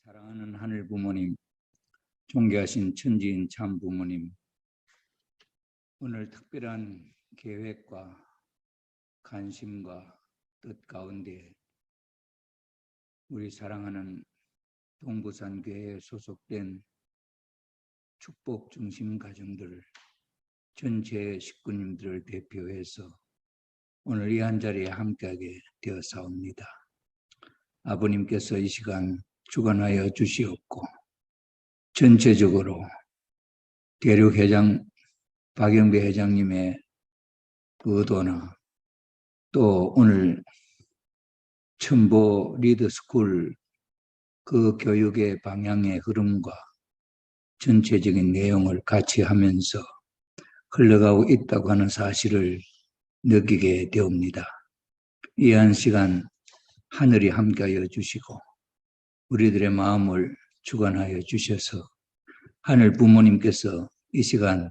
사랑하는 하늘 부모님, 존귀하신 천지인 참 부모님, 오늘 특별한 계획과 관심과 뜻 가운데 우리 사랑하는 동부산교회에 소속된 축복 중심 가정들 전체 식구님들을 대표해서 오늘 이 한 자리에 함께하게 되었사옵니다. 아버님께서 이 시간 주관하여 주시옵고 전체적으로 대륙회장 박영배 회장님의 의도나 또 오늘 첨보 리더스쿨 그 교육의 방향의 흐름과 전체적인 내용을 같이 하면서 흘러가고 있다고 하는 사실을 느끼게 되옵니다. 이 한 시간 하늘이 함께하여 주시고 우리들의 마음을 주관하여 주셔서 하늘 부모님께서 이 시간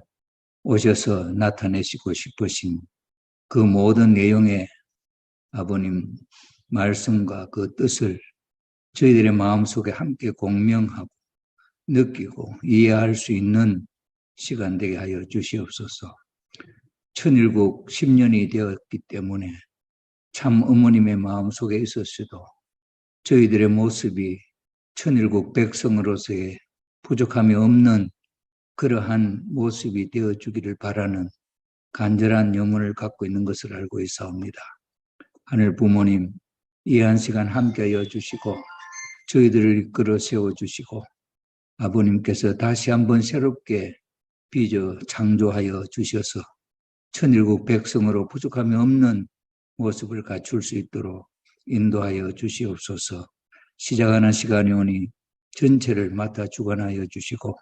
오셔서 나타내시고 싶으신 그 모든 내용의 아버님 말씀과 그 뜻을 저희들의 마음속에 함께 공명하고 느끼고 이해할 수 있는 시간 되게 하여 주시옵소서. 천일국 10년이 되었기 때문에 참 어머님의 마음속에 있었어도 저희들의 모습이 천일국 백성으로서의 부족함이 없는 그러한 모습이 되어주기를 바라는 간절한 염원을 갖고 있는 것을 알고 있사옵니다. 하늘 부모님, 이 한 시간 함께하여 주시고 저희들을 이끌어 세워주시고 아버님께서 다시 한번 새롭게 빚어 창조하여 주셔서 천일국 백성으로 부족함이 없는 모습을 갖출 수 있도록 인도하여 주시옵소서. 시작하는 시간이 오니 전체를 맡아 주관하여 주시고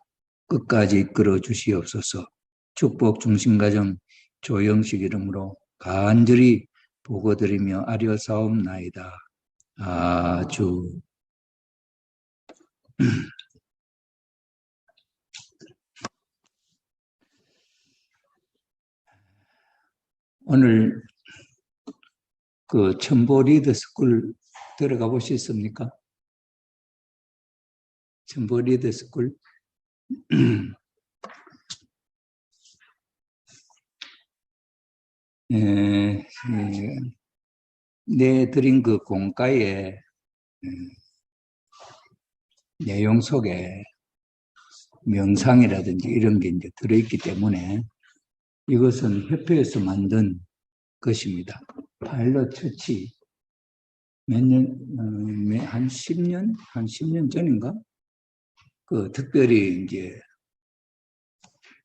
끝까지 이끌어 주시옵소서. 축복 중심가정 조영식 이름으로 간절히 보고드리며 아뢰사옵나이다. 아주. 오늘 그 첨보 리더스쿨 들어가 보셨습니까? 첨보 리더스쿨 내드린 그 공가의 내용 속에 명상이라든지 이런 게 이제 들어있기 때문에 이것은 협회에서 만든 것입니다. 파일럿 처치 몇 년, 한 10년? 한 10년 전인가? 그 특별히 이제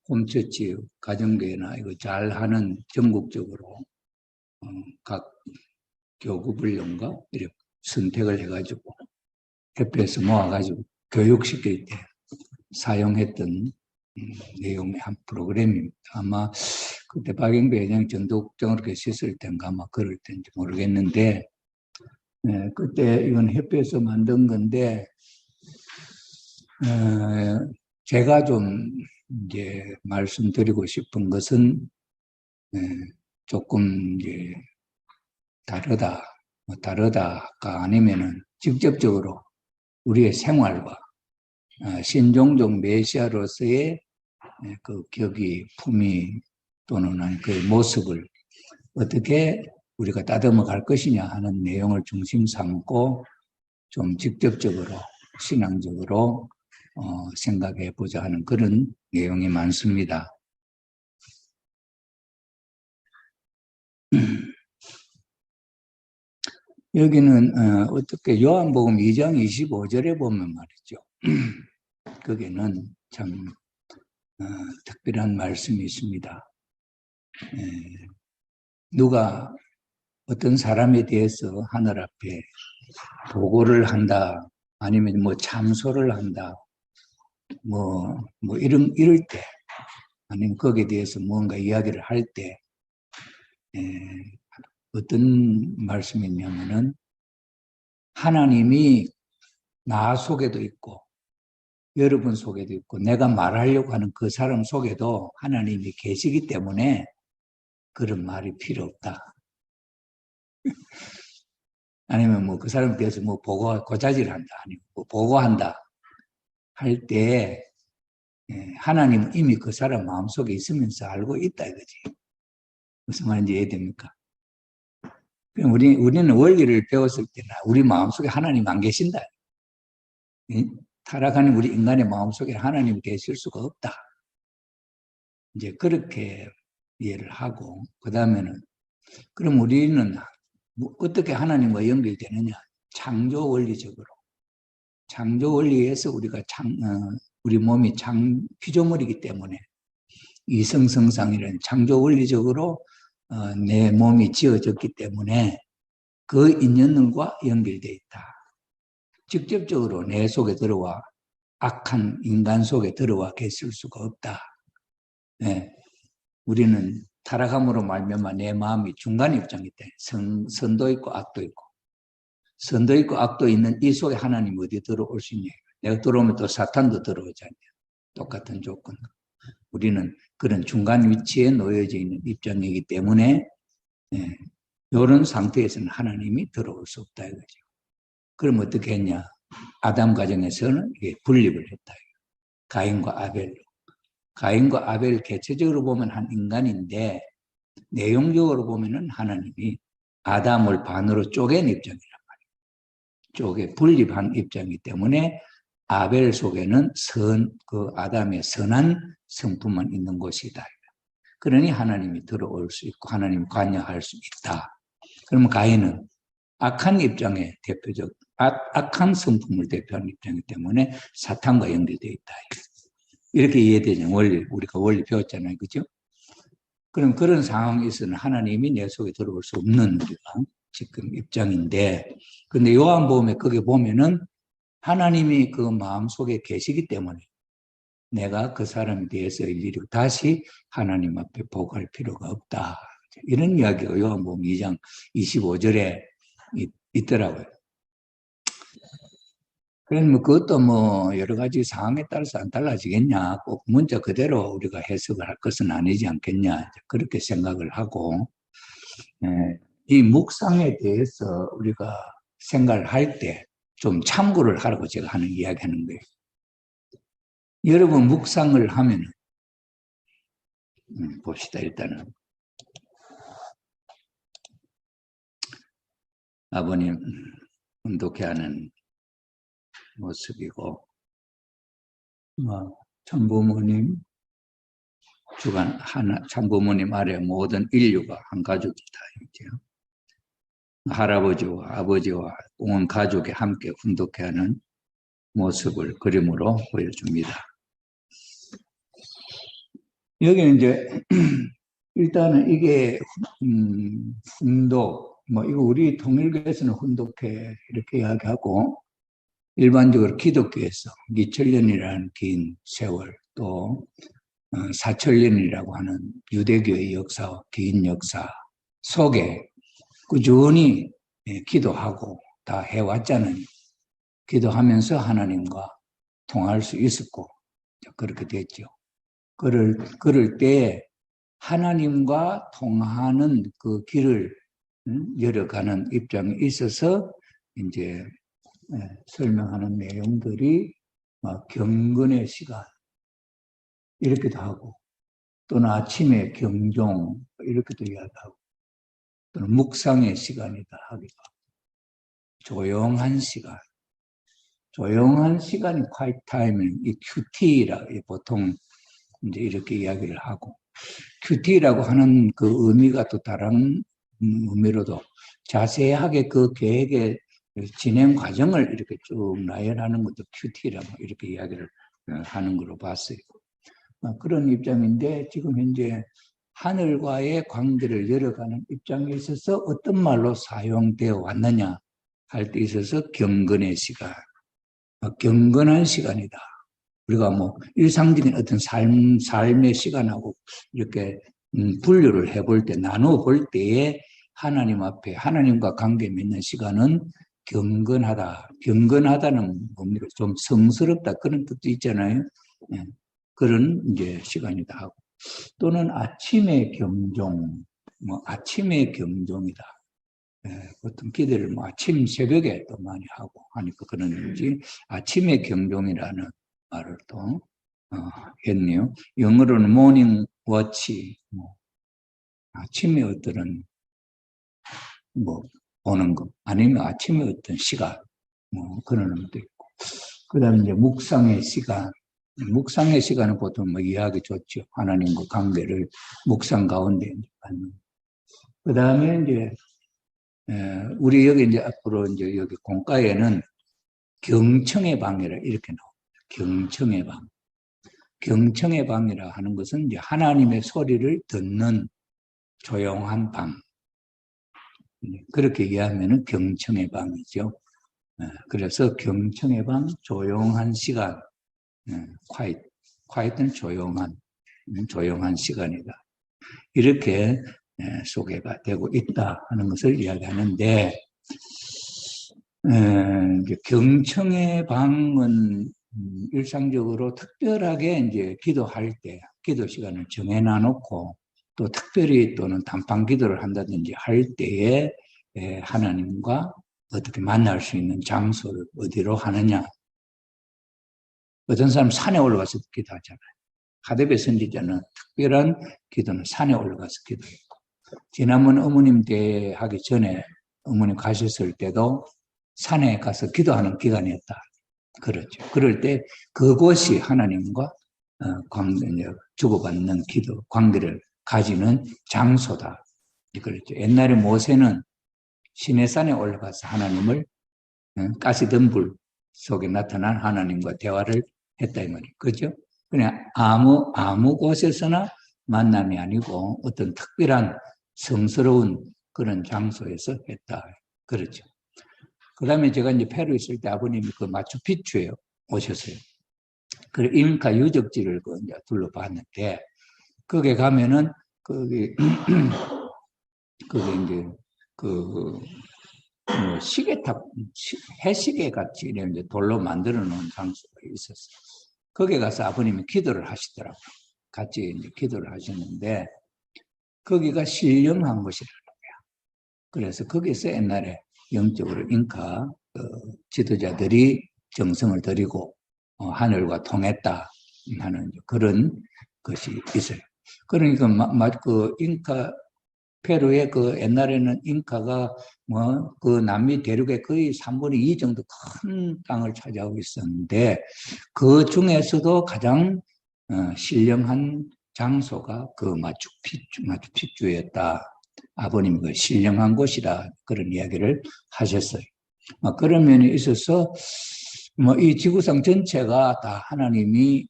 홈처치 가정교회나 이거 잘 하는 전국적으로 각 교구분련가 이렇게 선택을 해가지고 협회에서 모아가지고 교육시킬 때 사용했던 내용의 한 프로그램입니다. 아마 그때 박영배 회장이 전독장으로 계셨을 때인가 아마 그럴 때인지 모르겠는데 그때 이건 협회에서 만든 건데 제가 좀 이제 말씀드리고 싶은 것은 조금 이제 다르다가 아니면은 직접적으로 우리의 생활과 신종종 메시아로서의 그 격이 품위 또는 그 모습을 어떻게 우리가 다듬어 갈 것이냐 하는 내용을 중심 삼고 좀 직접적으로 신앙적으로 생각해 보자 하는 그런 내용이 많습니다. 여기는 어떻게 요한복음 2장 25절에 보면 말이죠. 거기는 참 특별한 말씀이 있습니다. 누가 어떤 사람에 대해서 하늘 앞에 보고를 한다, 아니면 뭐 참소를 한다, 이럴 때, 아니면 거기에 대해서 뭔가 이야기를 할 때, 어떤 말씀이 있냐면은, 하나님이 나 속에도 있고, 여러분 속에도 있고, 내가 말하려고 하는 그 사람 속에도 하나님이 계시기 때문에 그런 말이 필요 없다. 아니면 뭐 그 사람에 대해서 뭐 고자질을 한다. 아니면 뭐 보고한다. 할 때, 하나님은 이미 그 사람 마음속에 있으면서 알고 있다 이거지. 무슨 말인지 이해됩니까? 우리는 원리를 배웠을 때나 우리 마음속에 하나님 안 계신다. 타락하는 우리 인간의 마음속에 하나님이 계실 수가 없다. 이제 그렇게 이해를 하고, 그 다음에는, 그럼 우리는 어떻게 하나님과 연결되느냐? 창조 원리적으로. 창조 원리에서 우리가 우리 몸이 피조물이기 때문에 이성성상이라는 창조 원리적으로 내 몸이 지어졌기 때문에 그 인연과 연결되어 있다. 직접적으로 내 속에 들어와 악한 인간 속에 들어와 계실 수가 없다. 네. 우리는 타락함으로 말미암아 내 마음이 중간 입장이 돼. 선도 있고 악도 있고. 선도 있고 악도 있는 이 속에 하나님 어디 들어올 수 있냐. 내가 들어오면 또 사탄도 들어오지 않냐. 똑같은 조건. 우리는 그런 중간 위치에 놓여져 있는 입장이기 때문에 이런 상태에서는 하나님이 들어올 수 없다 이거죠. 그럼 어떻게 했냐? 아담 가정에서는 이게 분립을 했다. 가인과 아벨로. 가인과 아벨 개체적으로 보면 한 인간인데 내용적으로 보면은 하나님이 아담을 반으로 쪼갠 입장이란 말이에요. 분립한 입장이기 때문에 아벨 속에는 그 아담의 선한 성품만 있는 것이다. 그러니 하나님이 들어올 수 있고 하나님이 관여할 수 있다. 그러면 가인은 악한 입장의 대표적, 악한 성품을 대표하는 입장이기 때문에 사탄과 연결되어 있다. 이렇게 이해되죠. 우리가 원리 배웠잖아요. 그죠? 그럼 그런 상황에서는 하나님이 내 속에 들어올 수 없는 우리가 지금 입장인데, 근데 요한복음에 거기 보면은 하나님이 그 마음 속에 계시기 때문에 내가 그 사람에 대해서 일일이 다시 하나님 앞에 보고할 필요가 없다. 이런 이야기가 요한복음 2장 25절에 있더라고요. 그러면 그것도 뭐 여러 가지 상황에 따라서 안 달라지겠냐. 꼭 문자 그대로 우리가 해석을 할 것은 아니지 않겠냐. 그렇게 생각을 하고, 이 묵상에 대해서 우리가 생각을 할 때 좀 참고를 하라고 제가 하는 이야기 하는 거예요. 여러분 묵상을 하면은, 봅시다, 일단은. 아버님, 운동케 하는 모습이고, 참부모님, 주간 참부모님 아래 모든 인류가 한 가족이다. 이렇게요. 할아버지와 아버지와 온 가족이 함께 훈독해하는 모습을 그림으로 보여줍니다. 여기는 이제 일단은 이게 훈독, 이거 우리 통일교에서는 훈독해 이렇게 이야기하고 일반적으로 기독교에서 2000년이라는 긴 세월 또 4000년이라고 하는 유대교의 역사와 긴 역사 속에 꾸준히 기도하고 다 해왔잖아요. 기도하면서 하나님과 통할 수 있었고 그렇게 됐죠. 그럴 때 하나님과 통하는 그 길을 열어가는 입장에 있어서 이제 설명하는 내용들이 경건의 시간 이렇게도 하고 또는 아침에 경종 이렇게도 이야기하고 또는 묵상의 시간이다 하기도 하고 조용한 시간이 quiet timeing, 이 QT라 보통 이제 이렇게 이야기를 하고 QT라고 하는 그 의미가 또 다른 의미로도 자세하게 그 계획의 진행 과정을 이렇게 쭉 나열하는 것도 QT라고 이렇게 이야기를 하는 걸로 봤어요. 그런 입장인데 지금 현재 하늘과의 관계를 열어가는 입장에 있어서 어떤 말로 사용되어 왔느냐 할 때 있어서 경건의 시간, 경건한 시간이다. 우리가 일상적인 어떤 삶의 시간하고 이렇게 분류를 해볼 때, 나누어 볼 때에 하나님 앞에 하나님과 관계 맺는 시간은 경건하다. 경건하다는 뭡니까? 좀 성스럽다 그런 뜻도 있잖아요. 그런 이제 시간이다 하고 또는 아침의 경종, 아침의 경종이다. 보통 기도를 뭐 아침 새벽에 또 많이 하고 하니까 그런지 아침의 경종이라는 말을 또 했네요. 영어로는 모닝 워치, 뭐 아침에 어떤 뭐 보는 것 아니면 아침에 어떤 시간 뭐 그런 의미도 있고, 그다음에 이제 묵상의 시간. 묵상의 시간은 보통 뭐 이해하기 좋죠. 하나님과 관계를 묵상 가운데 갖는. 그다음에 이제 우리 여기 이제 앞으로 이제 여기 공과에는 경청의 방이라 이렇게 나옵니다. 경청의 방. 경청의 방이라 하는 것은 이제 하나님의 소리를 듣는 조용한 방. 그렇게 이해하면은 경청의 방이죠. 그래서 경청의 방, 조용한 시간, quiet는 조용한 시간이다. 이렇게 소개가 되고 있다 하는 것을 이야기하는데, 경청의 방은 일상적으로 특별하게 이제 기도할 때, 기도 시간을 정해놔놓고 또 특별히 또는 단판 기도를 한다든지 할 때에 하나님과 어떻게 만날 수 있는 장소를 어디로 하느냐. 어떤 사람 산에 올라가서 기도하잖아요. 하데베 선지자는 특별한 기도는 산에 올라가서 기도했고, 지난번 어머님 대하기 전에 어머님 가셨을 때도 산에 가서 기도하는 기간이었다. 그렇죠. 그럴 때 그곳이 하나님과 주고받는 기도, 관계를 가지는 장소다. 그렇죠. 옛날에 모세는 시내산에 올라가서 하나님을 가시던 불 속에 나타난 하나님과 대화를 했다 이 말이에요. 그죠? 그냥 아무 곳에서나 만남이 아니고 어떤 특별한 성스러운 그런 장소에서 했다. 그렇죠. 그 다음에 제가 이제 페루 있을 때 아버님이 그 마추픽추에 오셨어요. 그 잉카 유적지를 이제 둘러봤는데, 거기에 가면은, 거기 이제, 시계탑, 해시계 같이 이제 돌로 만들어 놓은 장소가 있었어요. 거기에 가서 아버님이 기도를 하시더라고요. 같이 이제 기도를 하셨는데, 거기가 신령한 곳이라는 거야. 그래서 거기서 옛날에 영적으로 잉카 지도자들이 정성을 들이고 하늘과 통했다 하는 그런 것이 있어요. 그러니까 그 잉카 페루의 그 옛날에는 잉카가 그 남미 대륙의 거의 3분의 2 정도 큰 땅을 차지하고 있었는데, 그 중에서도 가장 신령한 장소가 그 마추픽추였다. 아버님이 그 신령한 곳이라 그런 이야기를 하셨어요. 그런 면에 있어서 이 지구상 전체가 다 하나님이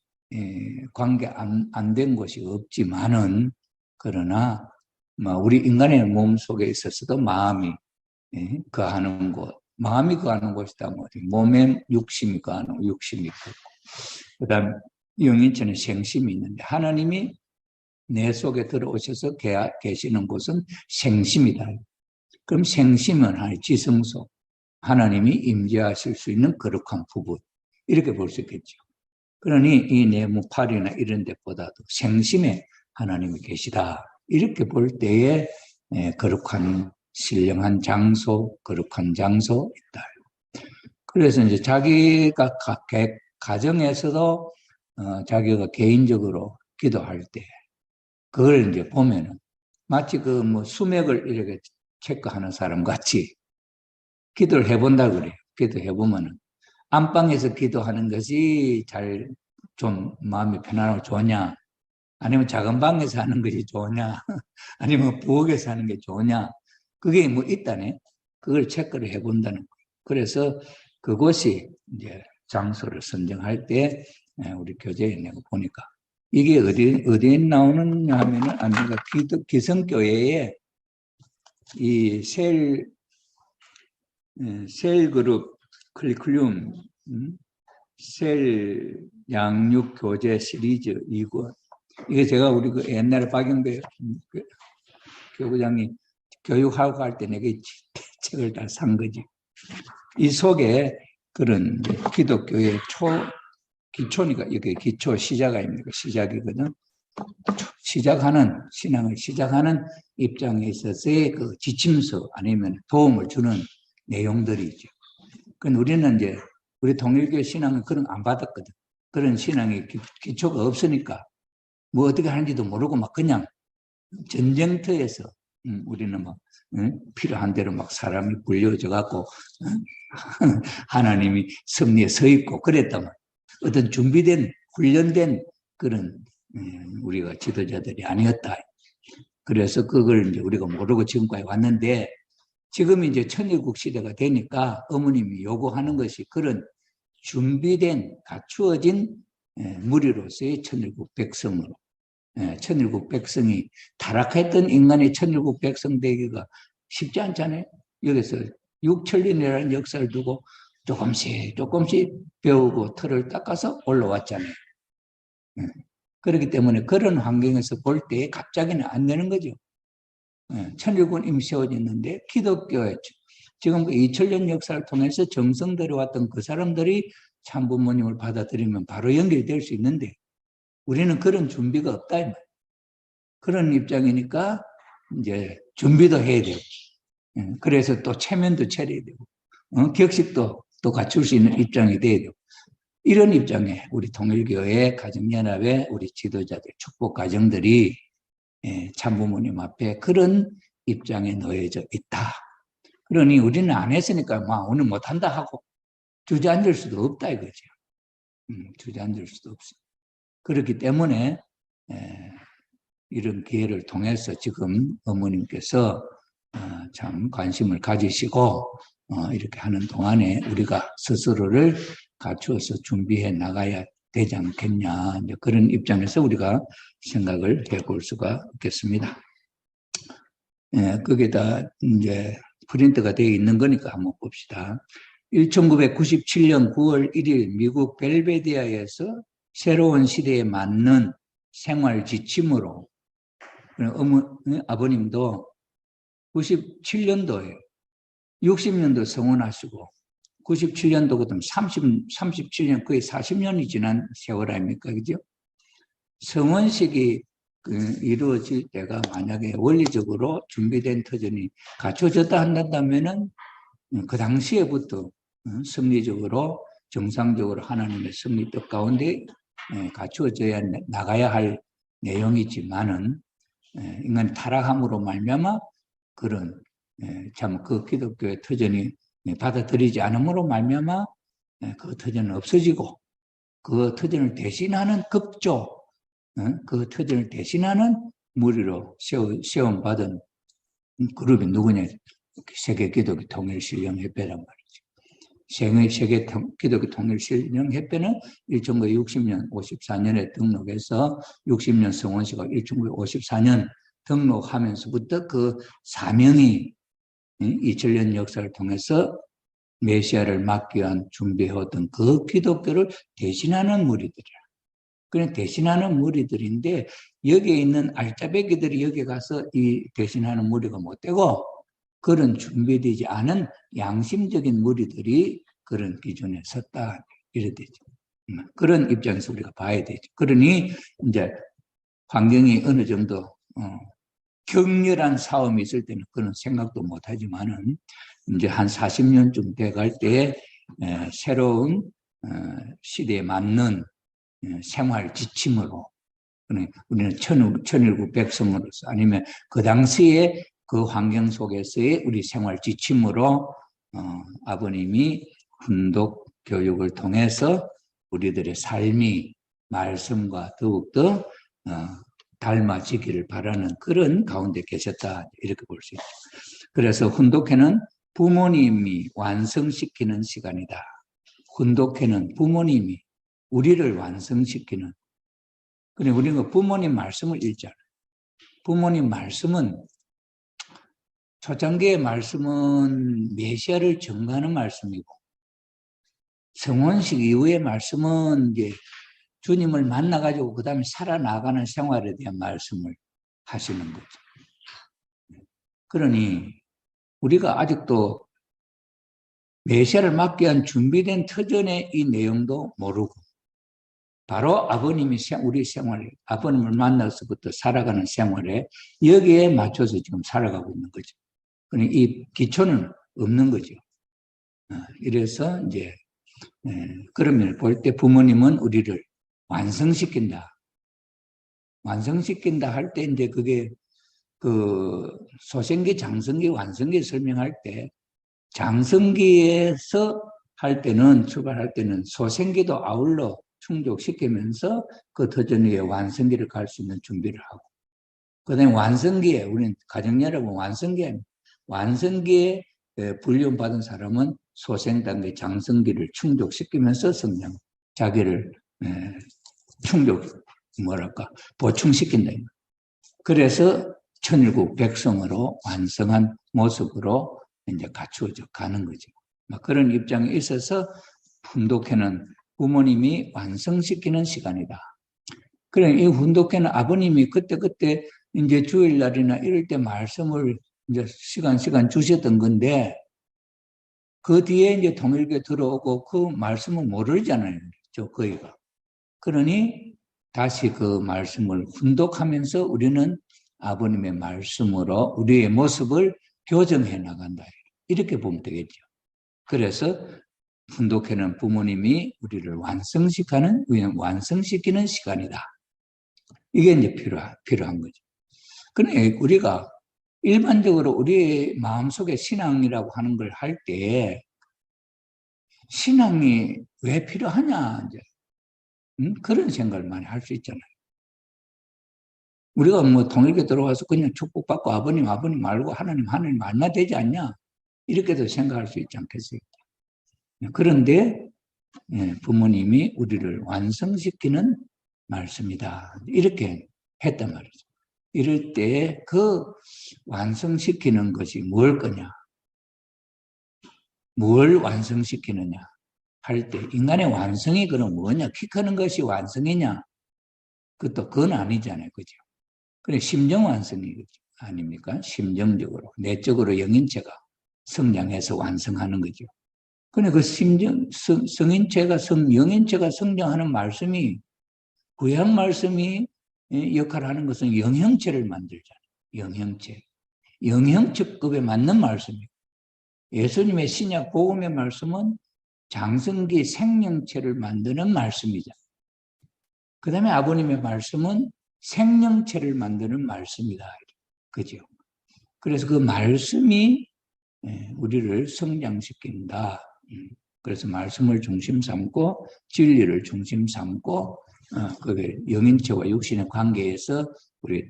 관계 안 된 곳이 없지만은, 그러나 우리 인간의 몸 속에 있어서도 마음이 거하는 곳, 마음이 거하는 곳이다. 몸에 육심이 거하는 육심이 있고, 그다음 영인체는 생심이 있는데, 하나님이 내 속에 들어오셔서 계시는 곳은 생심이다. 그럼 생심은 지성소, 하나님이 임재하실 수 있는 거룩한 부분, 이렇게 볼 수 있겠죠. 그러니 이 네모팔이나 이런 데보다도 생심에 하나님이 계시다, 이렇게 볼 때에 거룩한 신령한 장소, 거룩한 장소 있다. 그래서 이제 자기가 가정에서도 자기가 개인적으로 기도할 때 그걸 이제 보면은 마치 수맥을 이렇게 체크하는 사람 같이 기도를 해본다 그래요. 기도해보면은 안방에서 기도하는 것이 좀 마음이 편안하고 좋으냐, 아니면 작은 방에서 하는 것이 좋으냐, 아니면 부엌에서 하는 게 좋으냐, 그게 있다네. 그걸 체크를 해본다는 거예요. 그래서 그곳이 이제 장소를 선정할 때 우리 교재에 내가 보니까 이게 어디에 나오느냐 하면은, 기성교회에 이 셀 그룹 커리큘럼, 셀 양육 교재 시리즈 2권. 이게 제가 우리 옛날에 박영배 교구장이 교육하고 할 때 내가 책을 다 산 거지. 이 속에 그런 기독교의 기초니까, 이게 기초 시작이거든. 신앙을 시작하는 입장에 있어서의 그 지침서 아니면 도움을 주는 내용들이죠. 그건 우리는 이제 우리 통일교 신앙은 그런 거 안 받았거든. 그런 신앙의 기초가 없으니까 뭐 어떻게 하는지도 모르고 막 그냥 전쟁터에서 우리는 막 필요한 대로 막 사람이 불려져 갖고 하나님이 섭리에 서 있고 그랬다면 어떤 준비된 훈련된 그런 우리가 지도자들이 아니었다. 그래서 그걸 이제 우리가 모르고 지금까지 왔는데 지금 이제 천일국 시대가 되니까 어머님이 요구하는 것이 그런 준비된 갖추어진 무리로서의 천일국 백성으로 천일국 백성이 타락했던 인간의 천일국 백성 되기가 쉽지 않잖아요. 여기서 6천년이라는 역사를 두고 조금씩 배우고 틀을 닦아서 올라왔잖아요. 그렇기 때문에 그런 환경에서 볼 때 갑자기는 안 되는 거죠. 천일국은 이미 세워졌는데 기독교에 지금 그 2000년 역사를 통해서 정성들이 왔던 그 사람들이 참부모님을 받아들이면 바로 연결될 수 있는데 우리는 그런 준비가 없다. 그런 입장이니까 이제 준비도 해야 되고 그래서 또 체면도 차려야 되고 격식도 또 갖출 수 있는 입장이 돼야 되고 이런 입장에 우리 통일교회 가정연합의 우리 지도자들 축복 가정들이 참부모님 앞에 그런 입장에 놓여져 있다. 그러니 우리는 안 했으니까 막 오늘 못한다 하고 주저앉을 수도 없다 이거죠. 주저앉을 수도 없어. 그렇기 때문에 이런 기회를 통해서 지금 어머님께서 참 관심을 가지시고 이렇게 하는 동안에 우리가 스스로를 갖추어서 준비해 나가야 되지 않겠냐 그런 입장에서 우리가 생각을 해볼 수가 있겠습니다. 거기다 이제 프린트가 되어 있는 거니까 한번 봅시다. 1997년 9월 1일 미국 벨베디아에서 새로운 시대에 맞는 생활 지침으로 아버님도 97년도에 60년도 성원하시고 97년도거든 37년 거의 40년이 지난 세월 아닙니까? 그죠? 성원식이 이루어질 때가 만약에 원리적으로 준비된 터전이 갖춰졌다 한다면은 그 당시에부터 섭리적으로 정상적으로 하나님의 섭리 뜻 가운데 갖추어져야 나가야 할 내용이지만은 인간이 타락함으로 말미암아 그런 참 그 기독교의 터전이 받아들이지 않음으로 말미암아 그 터전은 없어지고 그 터전을 대신하는 급조 그 터전을 대신하는 무리로 세움받은 그룹이 누구냐? 세계 기독교 통일신령협회란 말이죠. 세계 기독교 통일신령협회는 1960년 54년에 등록해서 60년 성원식과 1954년 등록하면서부터 그 사명이 2000년 역사를 통해서 메시아를 맞기 위한 준비해왔던 그 기독교를 대신하는 무리들이야. 그냥 대신하는 무리들인데 여기에 있는 알짜배기들이 여기 가서 이 대신하는 무리가 못 되고 그런 준비되지 않은 양심적인 무리들이 그런 기준에 섰다 이래 되죠. 그런 입장에서 우리가 봐야 되죠. 그러니 이제 환경이 어느 정도 격렬한 싸움이 있을 때는 그런 생각도 못하지만은 이제 한 40년쯤 돼갈 때 새로운 시대에 맞는 생활 지침으로 우리는 천일국 백성으로서 아니면 그 당시에 그 환경 속에서의 우리 생활 지침으로 아버님이 훈독 교육을 통해서 우리들의 삶이 말씀과 더욱더 닮아지기를 바라는 그런 가운데 계셨다 이렇게 볼 수 있죠. 그래서 훈독회는 부모님이 완성시키는 시간이다. 훈독회는 부모님이 우리를 완성시키는 그래 우리가 부모님 말씀을 읽잖아요. 부모님 말씀은 초창기의 말씀은 메시아를 증거하는 말씀이고 성원식 이후의 말씀은 이제 주님을 만나가지고 그 다음에 살아나가는 생활에 대한 말씀을 하시는 거죠. 그러니 우리가 아직도 메시아를 맞기 위한 준비된 터전의 이 내용도 모르고 바로 아버님이 우리 생활, 아버님을 만나서부터 살아가는 생활에 여기에 맞춰서 지금 살아가고 있는 거죠. 그러니까 이 기초는 없는 거죠. 이래서 이제 그러면 볼 때 부모님은 우리를 완성시킨다. 완성시킨다 할 때 이제 그게 그 소생기, 장성기, 완성기 설명할 때 장성기에서 할 때는 출발할 때는 소생기도 아울러 충족시키면서 그 터전위에 완성기를 갈 수 있는 준비를 하고 그다음에 완성기에 우리는 가정 여러분 완성기에 훈련 받은 사람은 소생 단계 장성기를 충족시키면서 성장 자기를 보충시킨다. 그래서 천일국 백성으로 완성한 모습으로 이제 갖추어져 가는 거죠. 그런 입장에 있어서 훈독회는 부모님이 완성시키는 시간이다. 그래, 이 훈독회는 아버님이 그때 이제 주일날이나 이럴 때 말씀을 이제 시간 주셨던 건데, 그 뒤에 이제 통일교에 들어오고 그 말씀을 모르잖아요. 거기가. 그러니 다시 그 말씀을 훈독하면서 우리는 아버님의 말씀으로 우리의 모습을 교정해 나간다. 이렇게 보면 되겠죠. 그래서 훈독회는 부모님이 우리를 완성시키는 시간이다. 이게 이제 필요한 거죠. 그런데 우리가 일반적으로 우리의 마음속에 신앙이라고 하는 걸 할 때 신앙이 왜 필요하냐 이제 그런 생각을 많이 할 수 있잖아요. 우리가 뭐 통일교 들어와서 그냥 축복받고 아버님 말고 하나님 만나 되지 않냐 이렇게도 생각할 수 있지 않겠어요? 그런데 부모님이 우리를 완성시키는 말씀이다 이렇게 했단 말이죠. 이럴 때 그 완성시키는 것이 뭘 거냐? 뭘 완성시키느냐? 할 때 인간의 완성이 그럼 뭐냐? 키 크는 것이 완성이냐? 그건 아니잖아요. 그죠? 그래 심정 완성이 아닙니까? 심정적으로, 내적으로 영인체가 성장해서 완성하는 거죠. 근데 그 영인체가 성장하는 말씀이 구약 말씀이 역할하는 것은 영형체를 만들잖아요. 영형체급에 맞는 말씀이에요. 예수님의 신약 복음의 말씀은 장성기 생명체를 만드는 말씀이죠. 그 다음에 아버님의 말씀은 생명체를 만드는 말씀이다. 그죠? 그래서 그 말씀이 우리를 성장시킨다. 그래서 말씀을 중심 삼고 진리를 중심 삼고 그게 영인체와 육신의 관계에서 우리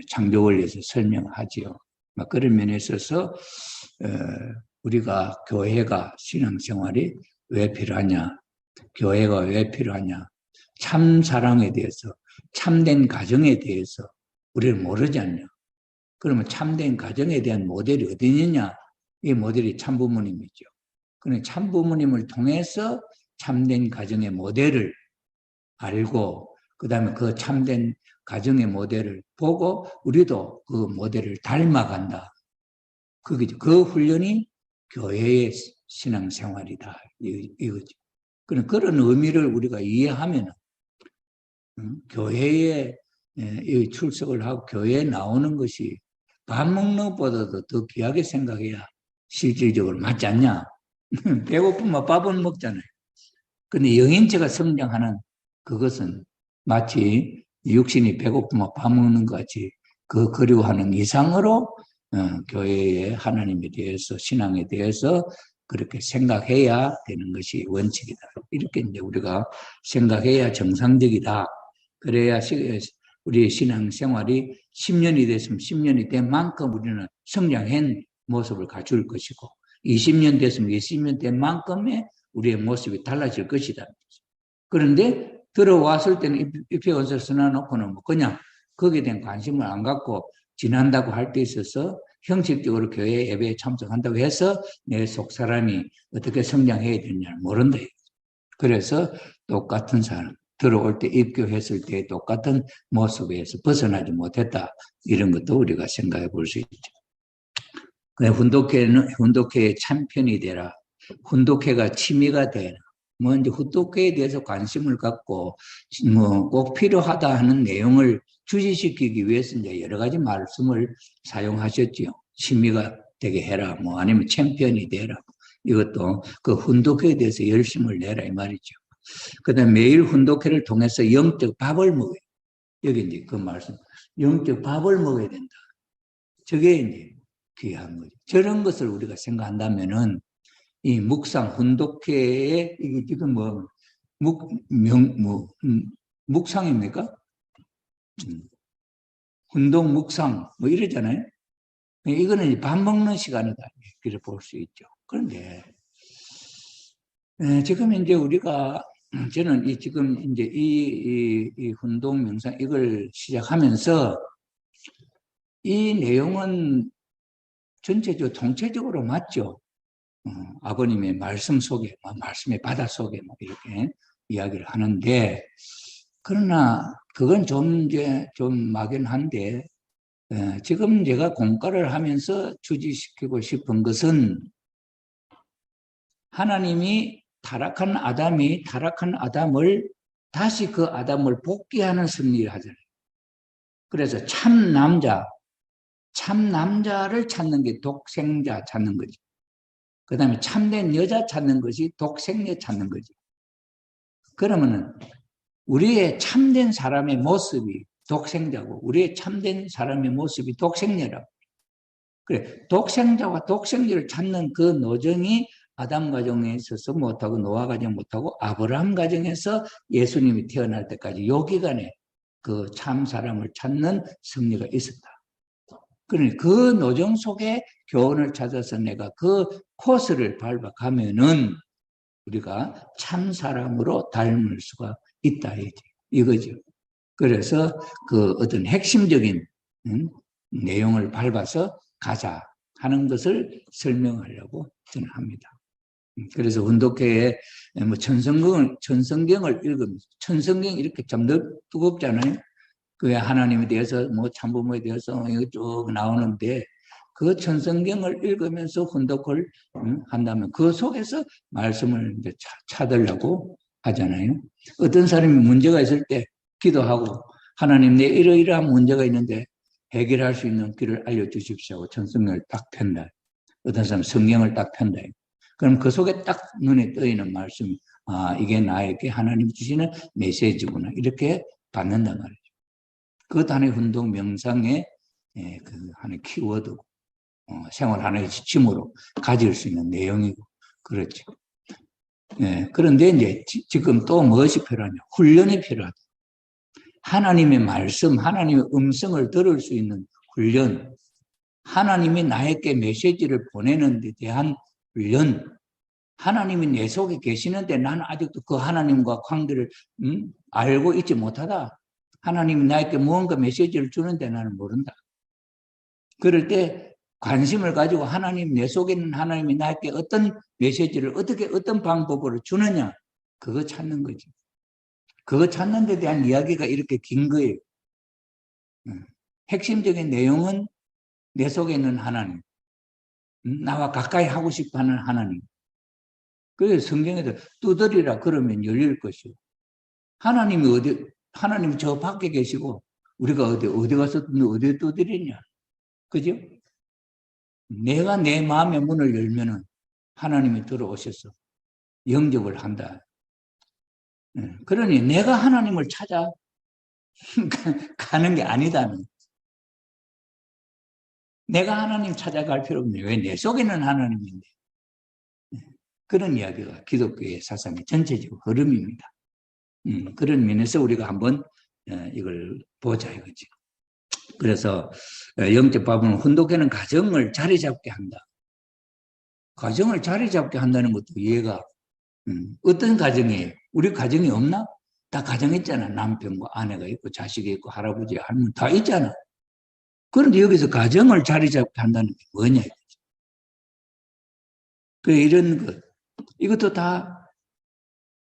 창조 원리에서 설명하지요. 그런 면에 있어서 우리가 교회가 신앙생활이 왜 필요하냐? 교회가 왜 필요하냐? 참 사랑에 대해서 참된 가정에 대해서 우리를 모르지 않냐? 그러면 참된 가정에 대한 모델이 어디 있느냐? 이 모델이 참부모님이죠. 그러니까 참부모님을 통해서 참된 가정의 모델을 알고 그 다음에 그 참된 가정의 모델을 보고 우리도 그 모델을 닮아간다. 그거죠. 그 훈련이 교회의 신앙생활이다. 이거죠. 그런 의미를 우리가 이해하면 교회에 출석을 하고 교회에 나오는 것이 밥 먹는 것보다도 더 귀하게 생각해야 실질적으로 맞지 않냐? 배고프면 밥은 먹잖아요. 근데 영인체가 성장하는 그것은 마치 육신이 배고프면 밥 먹는 것 같이 그 그리워하는 이상으로 교회의 하나님에 대해서 신앙에 대해서 그렇게 생각해야 되는 것이 원칙이다. 이렇게 이제 우리가 생각해야 정상적이다. 그래야 우리의 신앙생활이 10년이 됐으면 10년이 된 만큼 우리는 성장한 모습을 갖출 것이고 20년 됐으면 20년 된 만큼의 우리의 모습이 달라질 것이다. 그런데 들어왔을 때는 입회원서를 써놔놓고는 그냥 거기에 대한 관심을 안 갖고 지난다고 할 때 있어서 형식적으로 교회 예배에 참석한다고 해서 내 속 사람이 어떻게 성장해야 되느냐를 모른다. 그래서 똑같은 사람, 들어올 때 입교했을 때 똑같은 모습에서 벗어나지 못했다. 이런 것도 우리가 생각해 볼 수 있죠. 훈독회의 참편이 되라. 훈독회가 취미가 되라. 뭐 이제 후토크에 대해서 관심을 갖고 뭐 꼭 필요하다 하는 내용을 주지시키기 위해서 이제 여러 가지 말씀을 사용하셨지요. 심의가 되게 해라, 뭐 아니면 챔피언이 되라. 이것도 그 훈독회에 대해서 열심을 내라 이 말이죠. 그다음 매일 훈독회를 통해서 영적 밥을 먹어요. 여기 이제 그 말씀, 영적 밥을 먹어야 된다. 저게 이제 귀한 거죠. 저런 것을 우리가 생각한다면은 이 묵상 훈독회에 이게 지금 뭐 묵상입니까? 훈독 묵상 뭐 이러잖아요. 이거는 밥 먹는 시간이다. 이렇게 볼 수 있죠. 그런데 지금 이제 우리가 저는 지금 이제 이 훈독 명상 이걸 시작하면서 이 내용은 전체적으로 통체적으로 맞죠. 아버님의 말씀 속에, 말씀의 바다 속에 이렇게 이야기를 하는데, 그러나 그건 좀 이제 좀 막연한데, 지금 제가 공과를 하면서 주지시키고 싶은 것은 하나님이 타락한 아담을 다시 그 아담을 복귀하는 섭리를 하잖아요. 그래서 참 남자를 찾는 게 독생자 찾는 거죠. 그 다음에 참된 여자 찾는 것이 독생녀 찾는 거죠. 그러면은 우리의 참된 사람의 모습이 독생자고 우리의 참된 사람의 모습이 독생녀라고. 그래, 독생자와 독생녀를 찾는 그 노정이 아담 가정에 있어서 못하고 노아 가정 못하고 아브라함 가정에서 예수님이 태어날 때까지 요 기간에 그 참 사람을 찾는 섭리가 있었다. 그러니 그 노정 속에 교훈을 찾아서 내가 그 코스를 밟아가면은 우리가 참 사람으로 닮을 수가 있다 이거죠. 그래서 그 어떤 핵심적인 내용을 밟아서 가자 하는 것을 설명하려고 저는 합니다. 그래서 훈독회에 뭐 천성경을 읽으면서 천성경 이렇게 참 뜨겁잖아요. 그 하나님에 대해서 뭐 참부모에 대해서 이거 쭉 나오는데 그 천성경을 읽으면서 훈독을 한다면 그 속에서 말씀을 이제 찾으려고 하잖아요. 어떤 사람이 문제가 있을 때 기도하고 하나님 내 이러이러한 문제가 있는데 해결할 수 있는 길을 알려주십시오 하고 천성경을 딱 편다. 어떤 사람은 성경을 딱 편다. 그럼 그 속에 딱 눈에 떠있는 말씀이 이게 나에게 하나님 주시는 메시지구나 이렇게 받는단 말이죠. 그것 하나의 훈독 명상의 그 하나의 키워드고 생활 하나의 지침으로 가질 수 있는 내용이고 그렇죠. 그런데 이제 지금 또 무엇이 필요하냐? 훈련이 필요하다. 하나님의 말씀, 하나님의 음성을 들을 수 있는 훈련, 하나님이 나에게 메시지를 보내는 데 대한 훈련, 하나님이 내 속에 계시는데 나는 아직도 그 하나님과 관계를 알고 있지 못하다. 하나님이 나에게 무언가 메시지를 주는데 나는 모른다. 그럴 때 관심을 가지고 하나님 내 속에 있는 하나님이 나에게 어떤 메시지를 어떤 방법으로 주느냐 그거 찾는 거지. 그거 찾는 데 대한 이야기가 이렇게 긴 거예요. 핵심적인 내용은 내 속에 있는 하나님, 나와 가까이 하고 싶어하는 하나님. 그래서 성경에도 두드리라 그러면 열릴 것이고 하나님이 저 밖에 계시고 우리가 어디 가서 어디 두드리냐. 그죠? 내가 내 마음의 문을 열면은 하나님이 들어오셔서 영접을 한다. 그러니 내가 하나님을 찾아 가는 게 아니다는. 내가 하나님 찾아갈 필요 없네. 왜 내 속에는 하나님인데. 그런 이야기가 기독교의 사상의 전체적 흐름입니다. 그런 면에서 우리가 한번 이걸 보자 이거지. 그래서 영적 밥은 훈독회는 가정을 자리 잡게 한다. 가정을 자리 잡게 한다는 것도 이해가 어떤 가정이에요? 우리 가정이 없나? 다 가정 있잖아. 남편과 아내가 있고 자식이 있고 할아버지 할머니 다 있잖아. 그런데 여기서 가정을 자리 잡게 한다는 게 뭐냐 이거지. 그래 이런 것 이것도 다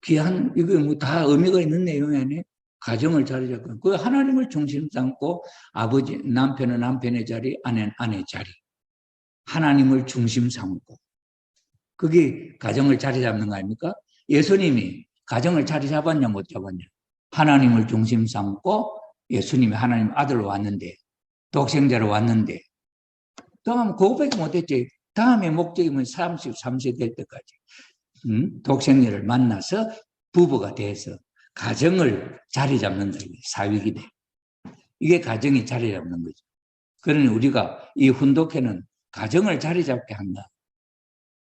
귀한 이거 뭐 다 의미가 있는 내용이 아니에요. 가정을 자리 잡고 그 하나님을 중심 삼고 남편은 남편의 자리, 아내는 아내의 자리. 하나님을 중심 삼고 그게 가정을 자리 잡는 거 아닙니까? 예수님이 가정을 자리 잡았냐 못 잡았냐. 하나님을 중심 삼고 예수님이 하나님 아들로 왔는데 독생자로 왔는데 또 그거밖에 못했지. 다음에 목적이면 33세 될 때까지 독생자를 만나서 부부가 돼서 가정을 자리 잡는다. 사위기 돼. 이게 가정이 자리 잡는 거죠. 그러니 우리가 이 훈독회는 가정을 자리 잡게 한다.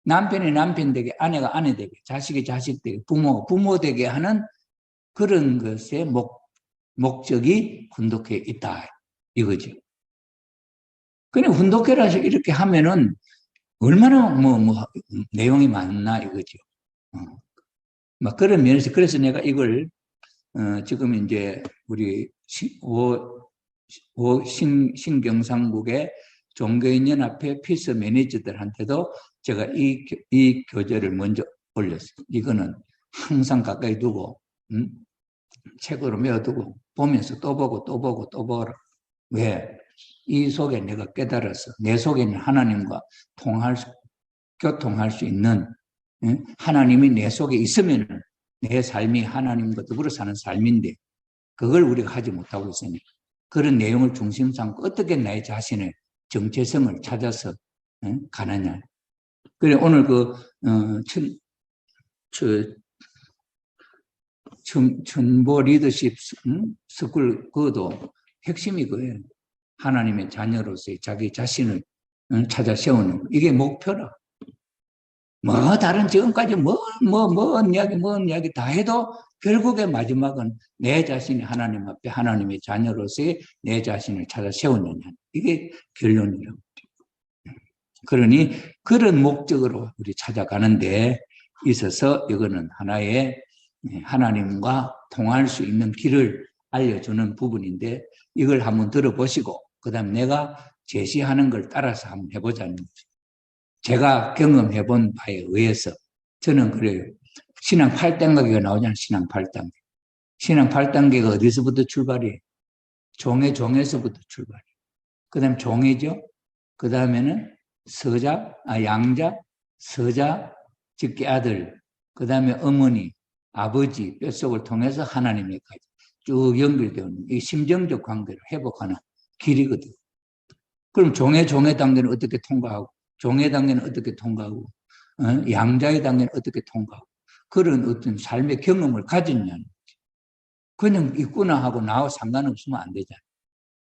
남편이 남편 되게, 아내가 아내 되게, 자식이 자식 되게, 부모가 부모 되게 하는 그런 것의 목적이 훈독회에 있다. 이거죠. 그냥 훈독회라서 이렇게 하면은 얼마나 내용이 많나 이거죠. 막 그런 면에서 그래서 내가 이걸 지금 이제 우리 신경상국의 종교인연합회 피스 매니저들한테도 제가 이 교재를 먼저 올렸어요. 이거는 항상 가까이 두고 책으로 메어두고 보면서 또 보고 또 보고 또 보라. 왜? 이 속에 내가 깨달아서 내 속에는 하나님과 교통할 수 있는 하나님이 내 속에 있으면 내 삶이 하나님과 더불어 사는 삶인데 그걸 우리가 하지 못하고 있으니 그런 내용을 중심 삼고 어떻게 나의 자신의 정체성을 찾아서 가느냐. 그래 오늘 천보 리더십 스쿨 그것도 핵심이 그거예요. 하나님의 자녀로서의 자기 자신을 찾아 세우는 이게 목표라. 다른 지금까지 뭔 이야기 다 해도 결국에 마지막은 내 자신이 하나님 앞에 하나님의 자녀로서의 내 자신을 찾아 세우느냐. 이게 결론이라고. 그러니 그런 목적으로 우리 찾아가는데 있어서 이거는 하나의 하나님과 통할 수 있는 길을 알려주는 부분인데 이걸 한번 들어보시고 그 다음 내가 제시하는 걸 따라서 한번 해보자는 거죠. 제가 경험해 본 바에 의해서 저는 그래요. 신앙 8단계가 나오잖아요. 신앙 8단계. 신앙 8단계가 어디서부터 출발이에요? 종에서부터 출발이에요. 그 다음 종이죠. 그 다음에는 양자, 서자, 직계 아들, 그 다음에 어머니, 아버지, 뼛속을 통해서 하나님에까지 쭉 연결되는 이 심정적 관계를 회복하는 길이거든요. 그럼 종의 단계는 어떻게 통과하고 종의 단계는 어떻게 통과하고 양자의 단계는 어떻게 통과하고 그런 어떤 삶의 경험을 가졌냐는 거지. 그냥 있구나 하고 나와 상관없으면 안 되잖아요.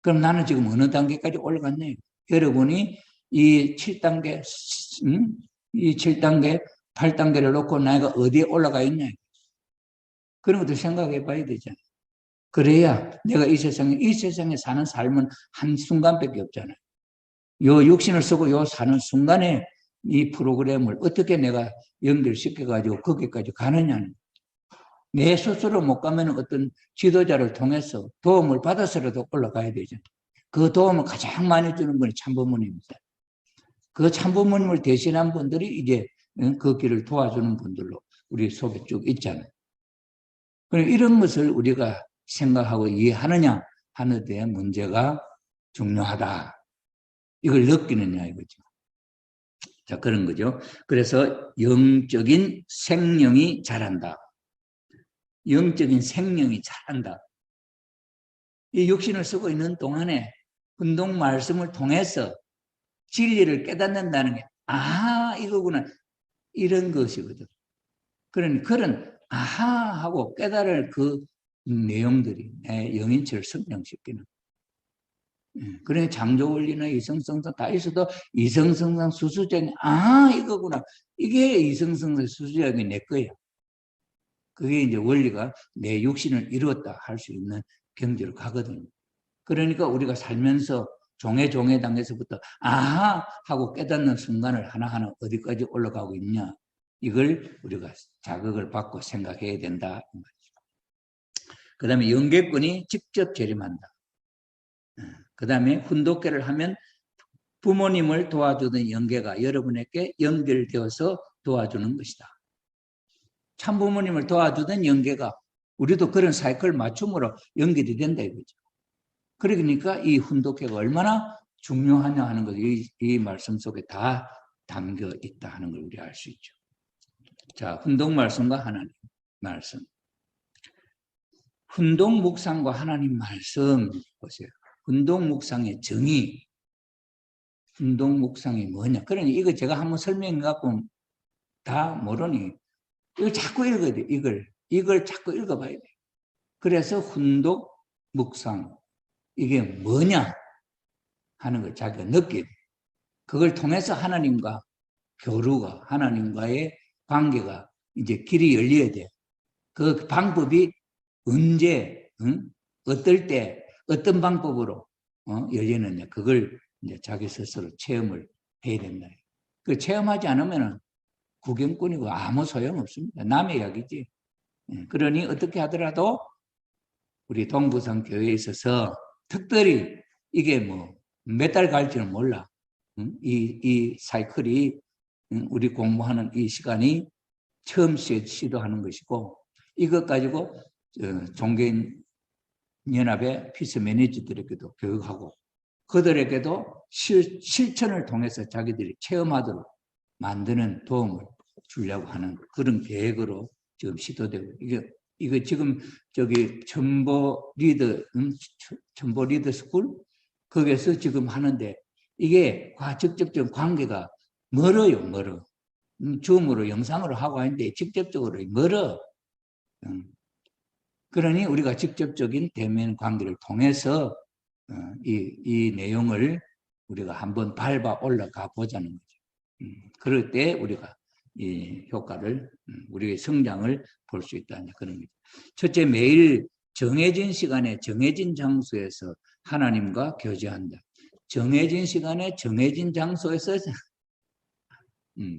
그럼 나는 지금 어느 단계까지 올라갔네요. 여러분이 이 7단계, 이 7단계, 8단계를 놓고 내가 어디에 올라가 있냐. 그런 것도 생각해 봐야 되잖아요. 그래야 내가 이 세상에 사는 삶은 한순간밖에 없잖아요. 요 육신을 쓰고 요 사는 순간에 이 프로그램을 어떻게 내가 연결시켜가지고 거기까지 가느냐는 내 스스로 못 가면 어떤 지도자를 통해서 도움을 받아서라도 올라가야 되잖아요. 그 도움을 가장 많이 주는 분이 참부모님입니다. 그 참부모님을 대신한 분들이 이제 그 길을 도와주는 분들로 우리 속에 쭉 있잖아요. 그럼 이런 것을 우리가 생각하고 이해하느냐 하는 데 문제가 중요하다. 이걸 느끼느냐 이거죠. 자, 그런 거죠. 그래서 영적인 생명이 자란다. 영적인 생명이 자란다. 이 육신을 쓰고 있는 동안에 운동 말씀을 통해서 진리를 깨닫는다는 게 이거구나. 이런 것이거든. 그런 하고 깨달을 그 내용들이 내 영인체를 성장시키는. 그러니까 창조원리나 이성성상 다 있어도 이성성상 수수적인 이거구나. 이게 이성성상 수수적이 내 거야. 그게 이제 원리가 내 육신을 이루었다 할 수 있는 경지로 가거든요. 그러니까 우리가 살면서 종의 단계에서부터 하고 깨닫는 순간을 하나하나 어디까지 올라가고 있냐. 이걸 우리가 자극을 받고 생각해야 된다. 그 다음에 영계권이 직접 재림한다. 그 다음에 훈독회를 하면 부모님을 도와주던 영계가 여러분에게 연결되어서 도와주는 것이다. 참부모님을 도와주던 영계가 우리도 그런 사이클 맞춤으로 연결이 된다 이거죠. 그러니까 이 훈독회가 얼마나 중요하냐 하는 것이 이 말씀 속에 다 담겨 있다 하는 걸 우리 알 수 있죠. 자, 훈독 말씀과 하나님 말씀. 훈독 묵상과 하나님 말씀 보세요. 훈독 묵상의 정의. 훈독 묵상이 뭐냐. 그러니 이거 제가 한번 설명해 갖고 다 모르니 이걸 자꾸 읽어야 돼. 이걸 자꾸 읽어봐야 돼. 그래서 훈독 묵상 이게 뭐냐 하는 걸 자기가 느끼게 돼. 그걸 통해서 하나님과 교류가 하나님과의 관계가 이제 길이 열려야 돼. 그 방법이 언제, 어떨 때, 어떤 방법으로 열리느냐. 그걸 이제 자기 스스로 체험을 해야 된다. 그 체험하지 않으면 구경꾼이고 아무 소용 없습니다. 남의 이야기지. 그러니 어떻게 하더라도 우리 동부성 교회에 있어서 특별히 이게 뭐 몇 달 갈지는 몰라. 이 사이클이 우리 공부하는 이 시간이 처음 시도하는 것이고 이것 가지고 종교인 연합의 피스 매니저들에게도 교육하고 그들에게도 실천을 통해서 자기들이 체험하도록 만드는 도움을 주려고 하는 그런 계획으로 지금 시도되고 이거 지금 저기 첨보 리더 스쿨 거기에서 지금 하는데 이게 직접적 관계가 멀어. 줌으로 영상으로 하고 하는데 직접적으로 멀어. 그러니 우리가 직접적인 대면 관계를 통해서 이 내용을 우리가 한번 밟아 올라가 보자는 거죠. 그럴 때 우리가 이 효과를, 우리의 성장을 볼 수 있다는 그런 거죠. 첫째, 매일 정해진 시간에 정해진 장소에서 하나님과 교제한다. 정해진 시간에 정해진 장소에서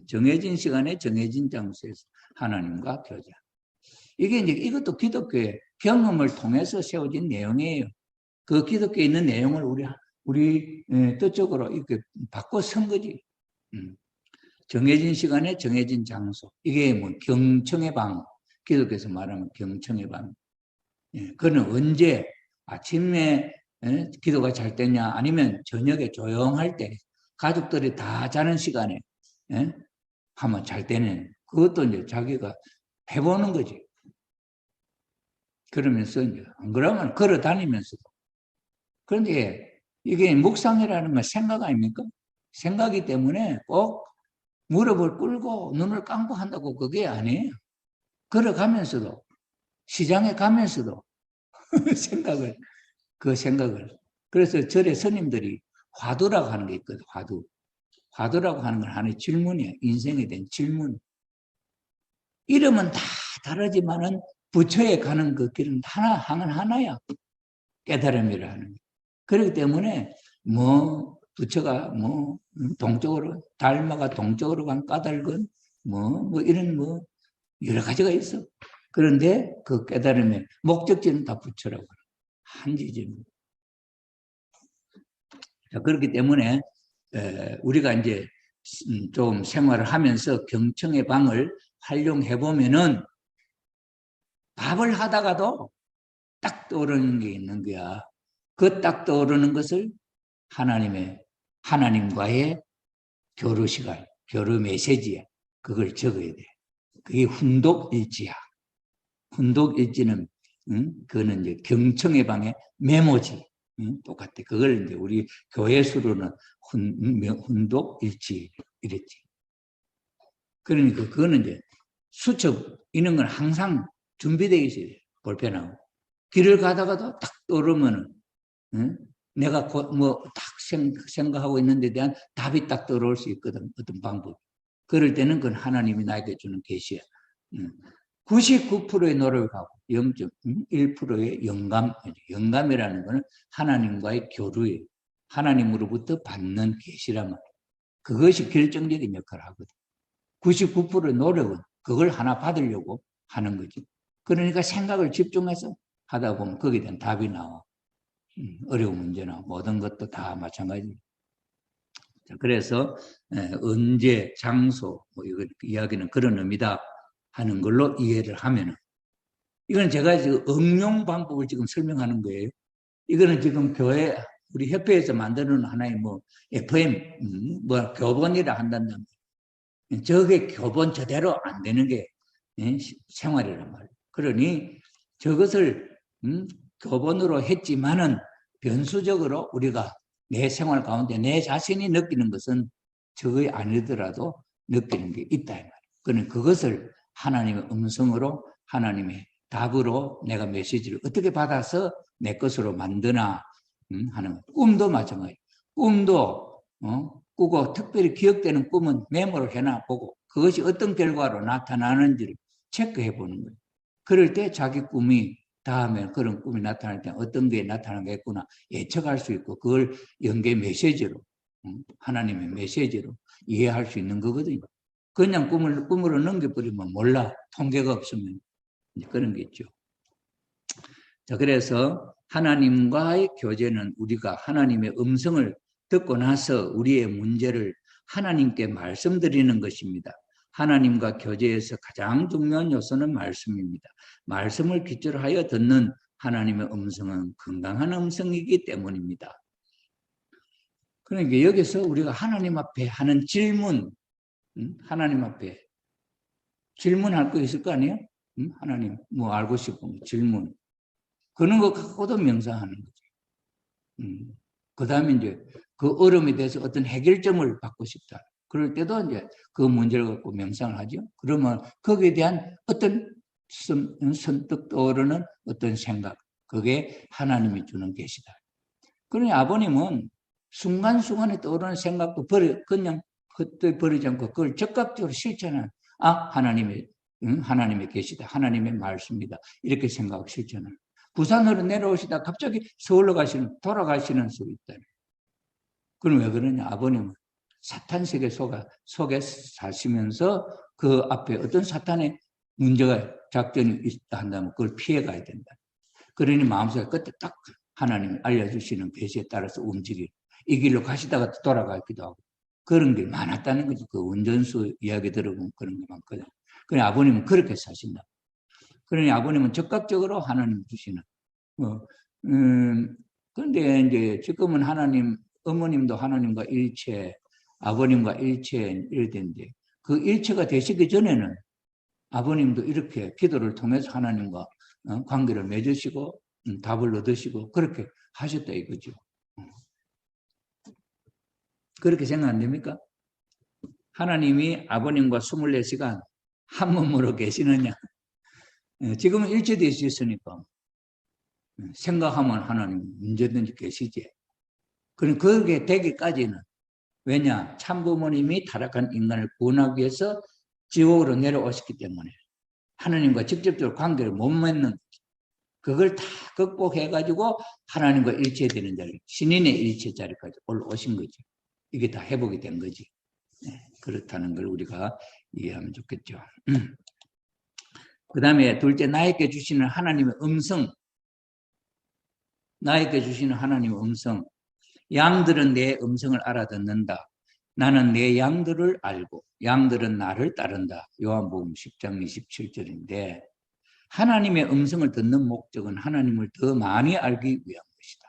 정해진 시간에 정해진 장소에서 하나님과 교제. 이게 이제 이것도 기독교의 경험을 통해서 세워진 내용이에요. 그 기독교에 있는 내용을 우리 뜻적으로 이렇게 바꿔 쓴 거지. 정해진 시간에 정해진 장소. 이게 뭐 경청의 방. 기독교에서 말하면 경청의 방. 그는 언제 아침에 기도가 잘 되냐 아니면 저녁에 조용할 때 가족들이 다 자는 시간에 하면 잘 되는 그것도 이제 자기가 해보는 거지. 그러면서 이제 안 그러면 걸어 다니면서도. 그런데 이게 묵상이라는 건 생각 아닙니까? 생각이 때문에 꼭 무릎을 꿇고 눈을 감고 한다고 그게 아니에요. 걸어가면서도 시장에 가면서도 그 생각을. 그래서 절에 스님들이 화두라고 하는 게 있거든. 화두라고 하는 건 하나의 질문이에요. 인생에 대한 질문. 이름은 다 다르지만은 부처에 가는 그 길은 하나야. 깨달음이라 하는 게. 그렇기 때문에 부처가 동쪽으로 달마가 동쪽으로 간 까닭은 이런 여러 가지가 있어. 그런데 그 깨달음의 목적지는 다 부처라고 해요. 한지지입니다. 자, 그렇기 때문에 우리가 이제 좀 생활을 하면서 경청의 방을 활용해 보면은 밥을 하다가도 딱 떠오르는 게 있는 거야. 그 딱 떠오르는 것을 하나님과의 교류 시간, 교류 메시지에 그걸 적어야 돼. 그게 훈독일지야. 훈독일지는 그거는 이제 경청의 방의 메모지. 똑같아. 그걸 이제 우리 교회 수로는 훈독일지 이랬지. 그러니까 그거는 이제 수첩 이런 건 항상 준비되어 있어야 돼. 볼펜하고. 길을 가다가도 딱 떠오르면은 내가 딱 생각하고 있는 데 대한 답이 딱 떠오를 수 있거든. 어떤 방법. 그럴 때는 그건 하나님이 나에게 주는 계시야. 99%의 노력을 하고 0.1%의 영감. 영감이라는 것은 하나님과의 교류예요. 하나님으로부터 받는 계시란 말이에요. 그것이 결정적인 역할을 하거든. 99%의 노력은 그걸 하나 받으려고 하는 거지. 그러니까 생각을 집중해서 하다 보면 거기에 대한 답이 나와. 어려운 문제나 모든 것도 다 마찬가지입니다. 그래서 언제, 장소, 이거 이야기는 그런 의미다 하는 걸로 이해를 하면은 이건 제가 지금 응용 방법을 지금 설명하는 거예요. 이거는 지금 교회 우리 협회에서 만드는 하나의 FM 교본이라 한다면 저게 교본 저대로 안 되는 게 생활이란 말이에요. 그러니 저것을 교본으로 했지만은 변수적으로 우리가 내 생활 가운데 내 자신이 느끼는 것은 저게 아니더라도 느끼는 게 있다. 그러니 그것을 하나님의 음성으로 하나님의 답으로 내가 메시지를 어떻게 받아서 내 것으로 만드나 하는 것. 꿈도 마찬가지. 꿈도 꾸고 특별히 기억되는 꿈은 메모를 해놔보고 그것이 어떤 결과로 나타나는지를 체크해 보는 거예요. 그럴 때 자기 꿈이 다음에 그런 꿈이 나타날 때 어떤 게 나타나겠구나 예측할 수 있고 그걸 연계 메시지로 하나님의 메시지로 이해할 수 있는 거거든요. 그냥 꿈으로 넘겨버리면 몰라. 통계가 없으면 그런 게 있죠. 자, 그래서 하나님과의 교제는 우리가 하나님의 음성을 듣고 나서 우리의 문제를 하나님께 말씀드리는 것입니다. 하나님과 교제에서 가장 중요한 요소는 말씀입니다. 말씀을 기초로 하여 듣는 하나님의 음성은 건강한 음성이기 때문입니다. 그러니까 여기서 우리가 하나님 앞에 하는 질문, 하나님 앞에 질문할 거 있을 거 아니에요? 하나님 뭐 알고 싶은 질문. 그런 거 갖고도 명상하는 거죠. 그 다음에 이제 그 어려움에 대해서 어떤 해결점을 받고 싶다. 그럴 때도 이제 그 문제를 갖고 명상을 하죠. 그러면 거기에 대한 어떤 선뜻 떠오르는 어떤 생각, 그게 하나님이 주는 계시다. 그러니 아버님은 순간순간에 떠오르는 생각도 그냥 헛되이 버리지 않고 그걸 적극적으로 실천하는, 하나님의 계시다. 하나님의 말씀이다. 이렇게 생각하고 실천하는. 부산으로 내려오시다 갑자기 서울로 돌아가시는 수가 있다. 그럼 왜 그러냐? 아버님은 사탄 세계 속에 사시면서 그 앞에 어떤 사탄의 문제가 작전이 있다 한다면 그걸 피해가야 된다. 그러니 마음속에 그때 딱 하나님이 알려주시는 계시에 따라서 움직이고 이 길로 가시다가 돌아가기도 하고 그런 게 많았다는 거지. 그 운전수 이야기 들어보면 그런 게 많거든. 그러니 아버님은 그렇게 사신다. 그러니 아버님은 적극적으로 하나님 주시는. 그런데 이제 지금은 어머님도 하나님과 일체, 아버님과 일체 이랬는데 그 일체가 되시기 전에는 아버님도 이렇게 기도를 통해서 하나님과 관계를 맺으시고 답을 얻으시고 그렇게 하셨다 이거죠. 그렇게 생각 안 됩니까? 하나님이 아버님과 24시간 한 몸으로 계시느냐? 지금은 일체되어 있으니까 생각하면 하나님 언제든지 계시지. 그럼 그게 되기까지는 왜냐? 참부모님이 타락한 인간을 구원하기 위해서 지옥으로 내려오셨기 때문에 하나님과 직접적으로 관계를 못 맺는 그걸 다 극복해가지고 하나님과 일체되는 자리, 신인의 일체 자리까지 올라오신 거지. 이게 다 회복이 된 거지. 네, 그렇다는 걸 우리가 이해하면 좋겠죠. 그 다음에 둘째, 나에게 주시는 하나님의 음성. 나에게 주시는 하나님의 음성. 양들은 내 음성을 알아듣는다. 나는 내 양들을 알고 양들은 나를 따른다. 요한복음 10장 27절인데 하나님의 음성을 듣는 목적은 하나님을 더 많이 알기 위한 것이다.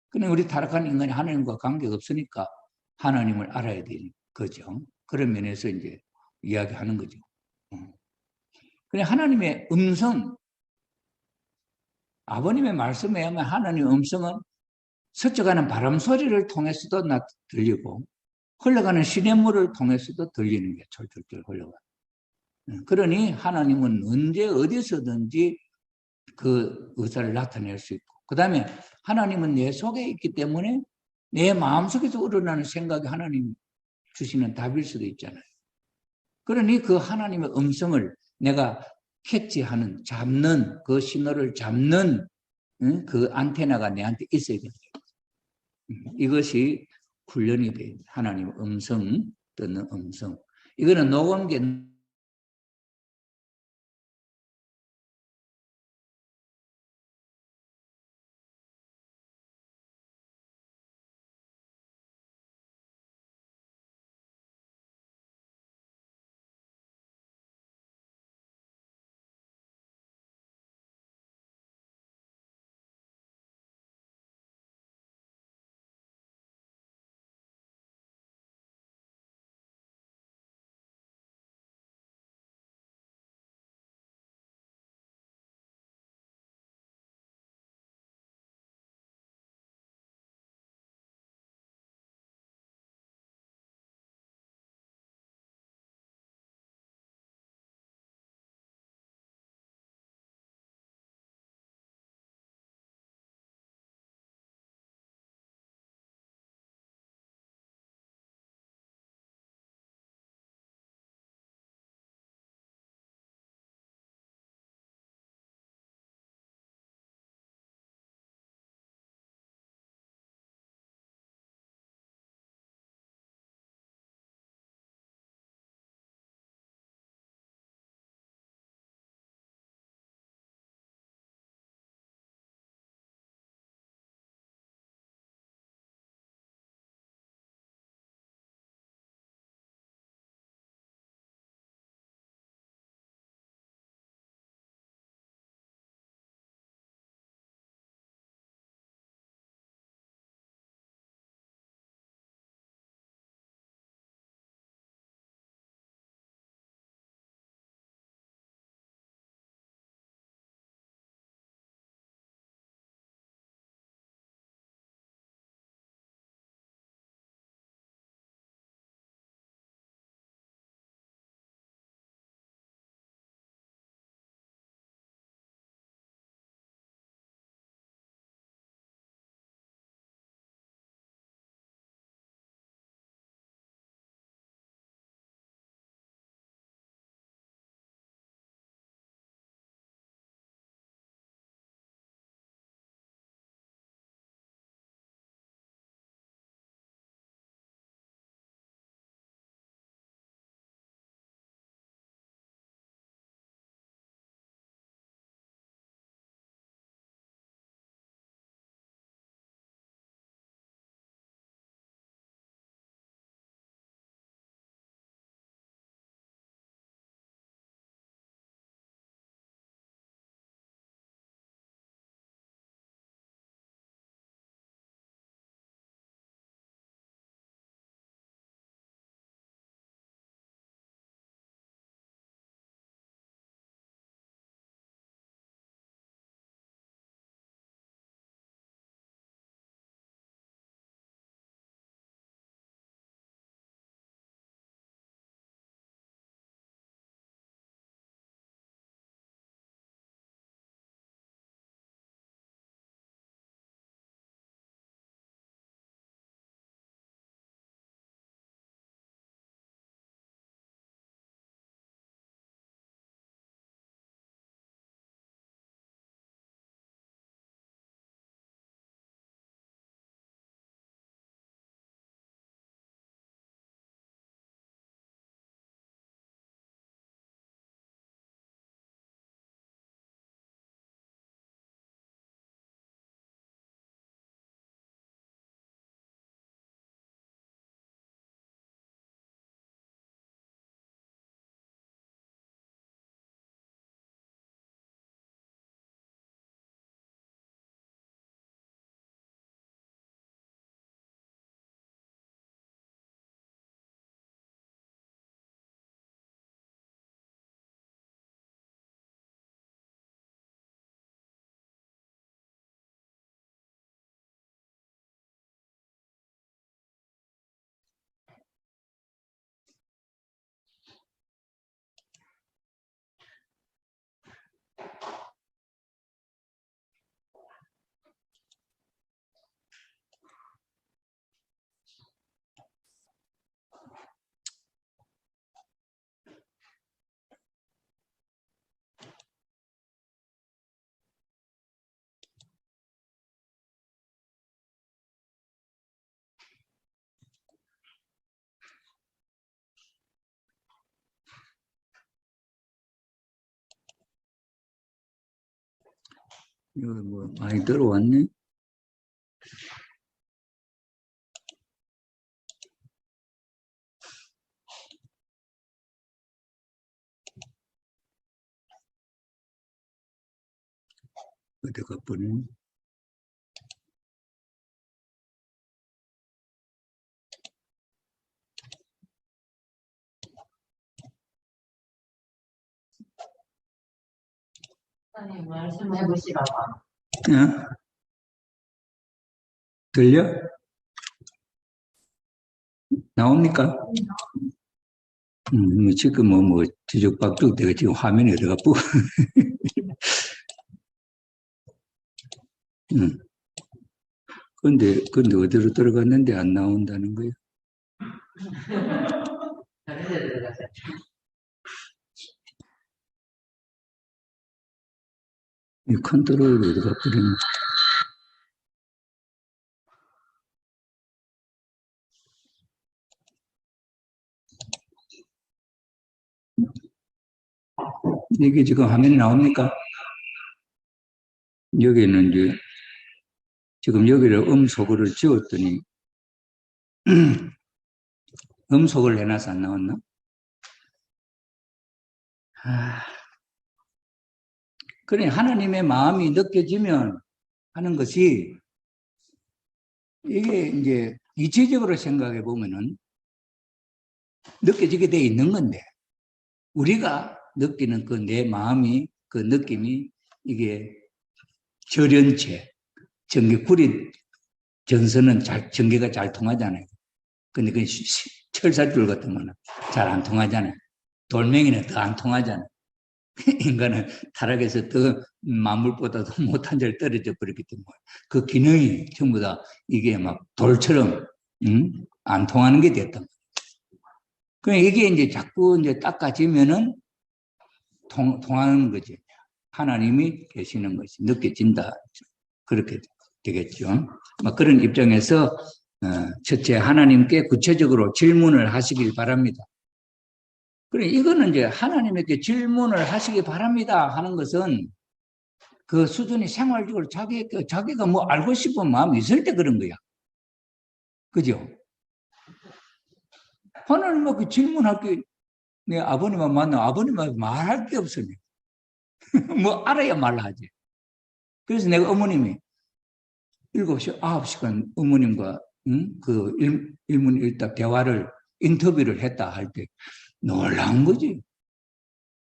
그냥 우리 타락한 인간이 하나님과 관계가 없으니까 하나님을 알아야 되는 거죠. 그런 면에서 이제 이야기하는 거죠. 그냥 하나님의 음성, 아버님의 말씀에 의하면 하나님의 음성은 스쳐가는 바람 소리를 통해서도 들리고 흘러가는 시냇물을 통해서도 들리는 게 철철철 흘러가. 그러니 하나님은 언제 어디서든지 그 의사를 나타낼 수 있고 그 다음에 하나님은 내 속에 있기 때문에 내 마음속에서 우러나는 생각이 하나님 주시는 답일 수도 있잖아요. 그러니 그 하나님의 음성을 내가 캐치하는, 잡는, 그 신호를 잡는 그 안테나가 내한테 있어야 됩니다. 이것이 훈련이 돼요. 하나님의 음성, 듣는 음성. 이거는 녹음기 이거 뭐 많이 들어왔네. 어디가 보네. 선생님 말씀해 보시라고. 어? 들려? 나옵니까? 지금 뒤죽박죽 내가 지금 화면에 들어가 보고. 근데 어디로 들어갔는데 안 나온다는 거예요? 다른 데 들어가세요. 이 컨트롤 어디가 뿌리는 이게 지금 화면에 나옵니까? 여기는 이제 지금 여기를 음소거를 지웠더니 음소거를 해놔서 안 나왔나? 그래 하나님의 마음이 느껴지면 하는 것이 이게 이제 이치적으로 생각해 보면은 느껴지게 돼 있는 건데 우리가 느끼는 그 내 마음이 그 느낌이 이게 절연체 전기구리 전선은 전기가 잘 통하잖아요. 근데 그 철사줄 같은 거는 잘 안 통하잖아요. 돌멩이는 더 안 통하잖아요. 인간은 타락해서 더 만물보다도 못한 자를 떨어져 버렸기 때문에 그 기능이 전부 다 이게 막 돌처럼 안 통하는 게 됐던 거예요. 그러니까 이게 이제 자꾸 이제 닦아지면은 통하는 거지. 하나님이 계시는 것이 느껴진다. 그렇게 되겠죠. 그런 입장에서 첫째 하나님께 구체적으로 질문을 하시길 바랍니다. 그래 이거는 이제 하나님에게 질문을 하시기 바랍니다 하는 것은 그 수준이 생활적으로 자기가 뭐 알고 싶은 마음이 있을 때 그런 거야. 그죠? 하나님께 질문할 게 내 아버님만 만나 아버님한테 말할 게 없으니 뭐 알아야 말하지. 그래서 내가 어머님이 7시, 9시간 어머님과 그 일문일답 대화를 인터뷰를 했다 할 때 놀란 거지.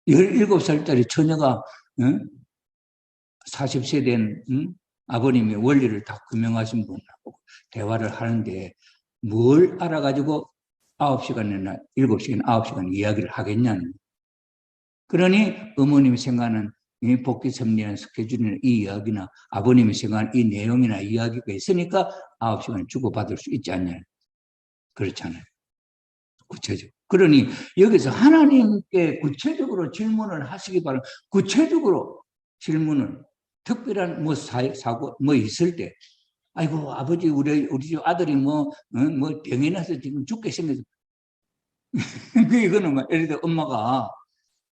17살짜리 처녀가 40세 된 아버님의 원리를 다 규명하신 분하고 대화를 하는데 뭘 알아가지고 9시간이나 7시간, 9시간 이야기를 하겠냐는. 그러니 어머님이 생각하는 이 복귀 섭리한 스케줄이나 이 이야기나 아버님이 생각하는 이 내용이나 이야기가 있으니까 9시간을 주고받을 수 있지 않냐. 그렇잖아요. 구체적으로. 그러니 여기서 하나님께 구체적으로 질문을 하시기 바랍니다. 구체적으로 질문을 특별한 뭐 사고 뭐 있을 때 아이고 아버지 우리 집 아들이 뭐 병이 나서 지금 죽게 생겨서 그 이거는 막 예를 들어 엄마가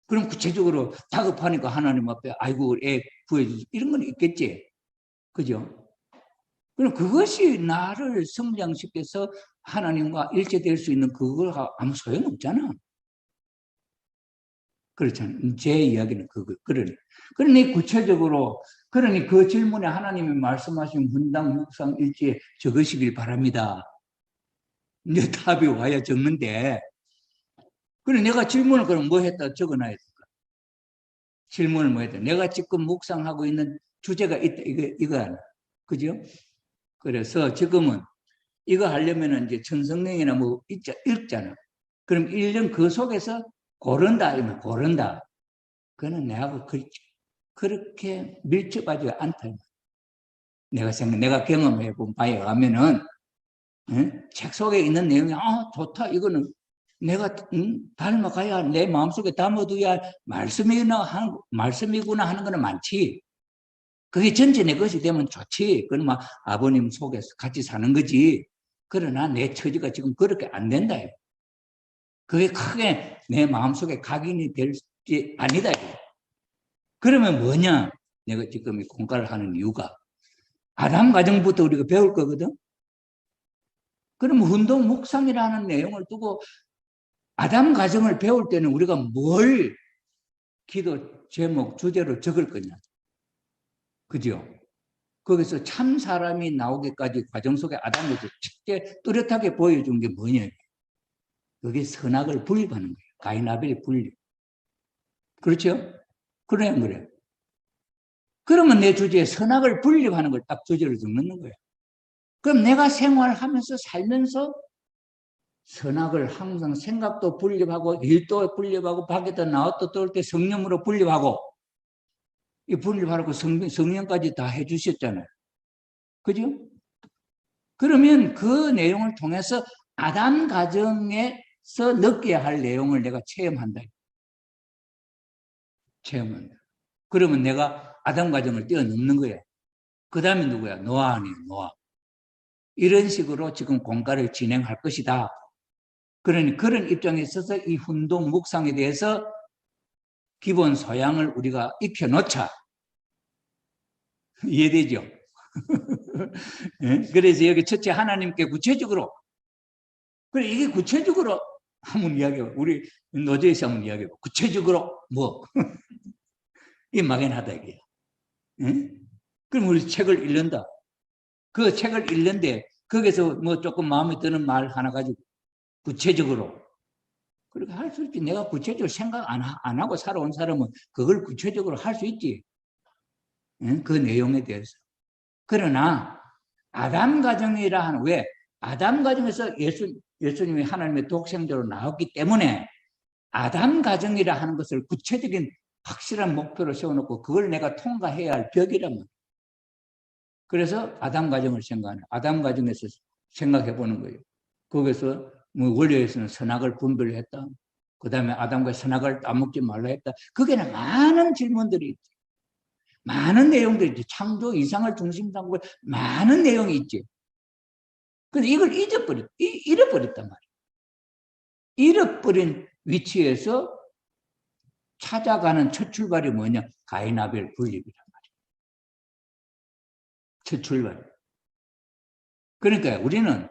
그럼 구체적으로 다급하니까 하나님 앞에 아이고 애 구해주세요 이런 건 있겠지. 그죠? 그럼 그것이 나를 성장시켜서 하나님과 일체될 수 있는 그거가 아무 소용없잖아. 그렇잖아요. 제 이야기는 그러니 구체적으로 그러니 그 질문에 하나님이 말씀하신 분당 묵상 일지에 적으시길 바랍니다. 이제 답이 와야 적는데 그래 내가 질문을 그럼 뭐 했다 적어놔야 될까? 질문을 뭐 했다. 내가 지금 묵상하고 있는 주제가 있다. 이거 하나. 그죠? 그래서 지금은 이거 하려면은 이제 천성령이나 뭐 읽잖아. 그럼 1년 그 속에서 고른다. 이러면 고른다. 그거는 내하고 그렇게 밀접하지 않다. 내가 경험해 본 바에 가면은 책 속에 있는 내용이 좋다. 이거는 내가 닮아가야 내 마음속에 담아둬야 말씀이구나 하는 거는 많지. 그게 전체 내 것이 되면 좋지. 그건 막 아버님 속에서 같이 사는 거지. 그러나 내 처지가 지금 그렇게 안 된다. 그게 크게 내 마음속에 각인이 될지 아니다. 그러면 뭐냐? 내가 지금 이 공과를 하는 이유가 아담 가정부터 우리가 배울 거거든. 그럼 훈동 묵상이라는 내용을 두고 아담 가정을 배울 때는 우리가 뭘 기도 제목 주제로 적을 거냐. 그죠? 거기서 참 사람이 나오기까지 과정 속에 아담에서 첫째 뚜렷하게 보여준 게 뭐냐. 그게 선악을 분립하는 거예요. 가인 아벨의 분립. 그렇죠? 그래 안 그래? 그러면 내 주제에 선악을 분립하는 걸 딱 주제로 적는 거예요. 그럼 내가 생활하면서 살면서 선악을 항상 생각도 분립하고 일도 분립하고 밖에다 나왔다 들어올 때 성령으로 분립하고 이 분립하라고 성령까지 다 해주셨잖아요. 그죠? 그러면 그 내용을 통해서 아담 가정에서 느껴야 할 내용을 내가 체험한다. 체험한다. 그러면 내가 아담 가정을 뛰어넘는 거예요. 그 다음에 누구야? 노아 아니에요. 노아. 이런 식으로 지금 공과를 진행할 것이다. 그러니 그런 입장에 있어서 이 훈동 묵상에 대해서 기본 소양을 우리가 익혀놓자. 이해되죠? 그래서 여기 첫째 하나님께 구체적으로 그래 이게 구체적으로 한번 이야기해봐. 우리 노조에서 한번 이야기해봐. 구체적으로 뭐? 이 막연하다 이게. 그럼 우리 책을 읽는다. 그 책을 읽는데 거기서 뭐 조금 마음에 드는 말 하나 가지고 구체적으로 그렇게 할 수 있지. 내가 구체적으로 생각 안 하고 살아온 사람은 그걸 구체적으로 할 수 있지. 그 내용에 대해서. 그러나 아담 가정이라 하는 왜 아담 가정에서 예수님이 하나님의 독생자로 나왔기 때문에 아담 가정이라 하는 것을 구체적인 확실한 목표로 세워놓고 그걸 내가 통과해야 할 벽이란 말이에요. 그래서 아담 가정을 생각하는 아담 가정에서 생각해 보는 거예요. 거기서 뭐 원리에서는 선악을 분별했다. 그 다음에 아담과 선악을 따먹지 말라 했다. 거기에는 많은 질문들이 있지. 많은 내용들이 있지. 창조 이상을 중심 삼고 많은 내용이 있지. 근데 이걸 잃어버렸단 말이에요. 잃어버린 위치에서 찾아가는 첫 출발이 뭐냐? 가인 아벨 분립이란 말이에요. 첫 출발. 그러니까 우리는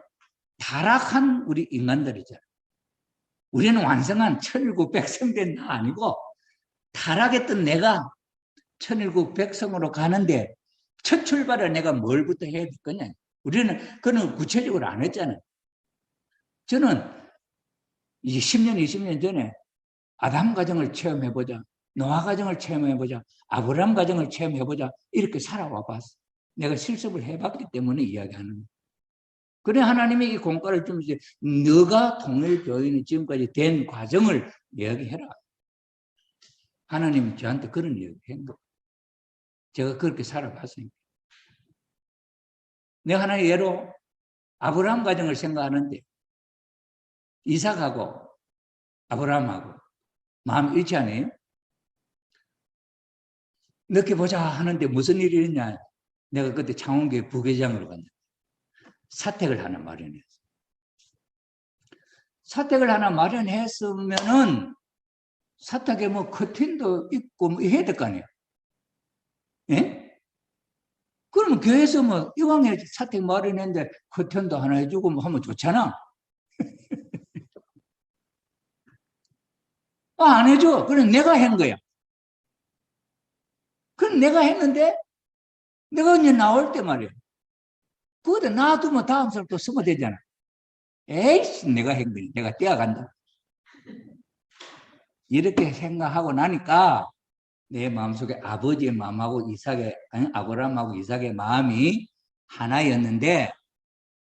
타락한 우리 인간들이잖아요. 우리는 완성한 천일국 백성된 나 아니고 타락했던 내가 천일국 백성으로 가는데 첫 출발을 내가 뭘부터 해야 될 거냐. 우리는 그는 구체적으로 안 했잖아요. 저는 이제 10년, 20년 전에 아담 가정을 체험해보자. 노아 가정을 체험해보자. 아브라함 가정을 체험해보자. 이렇게 살아와 봤어. 내가 실습을 해봤기 때문에 이야기하는 거예요. 그래 하나님이 이 공과를 좀 이제 너가 통일교인이 지금까지 된 과정을 이야기해라. 하나님이 저한테 그런 이야기한 거예요. 제가 그렇게 살아봤으니까. 내가 하나의 예로 아브라함 가정을 생각하는데 이삭하고 아브라함하고 마음 일치 아니에요? 늦게 보자 하는데 무슨 일이 있냐? 내가 그때 창원교회 부회장으로 갔는데 사택을 하나 마련했어요. 사택을 하나 마련했으면은 사택에 뭐 커튼도 있고 뭐 해야 될 거 아니에요? 예? 그러면 교회에서 뭐 이왕에 사택 마련했는데 커튼도 하나 해주고 뭐 하면 좋잖아. 안 해줘. 그럼 내가 한 거야. 그럼 내가 했는데 내가 이제 나올 때 말이야. 그거도 놔두면 다음 사람 또 쓰면 되잖아. 에이씨, 내가 한 거야. 내가 떼어간다. 이렇게 생각하고 나니까 내 마음속에 아버지의 마음하고 아브라함하고 이삭의 마음이 하나였는데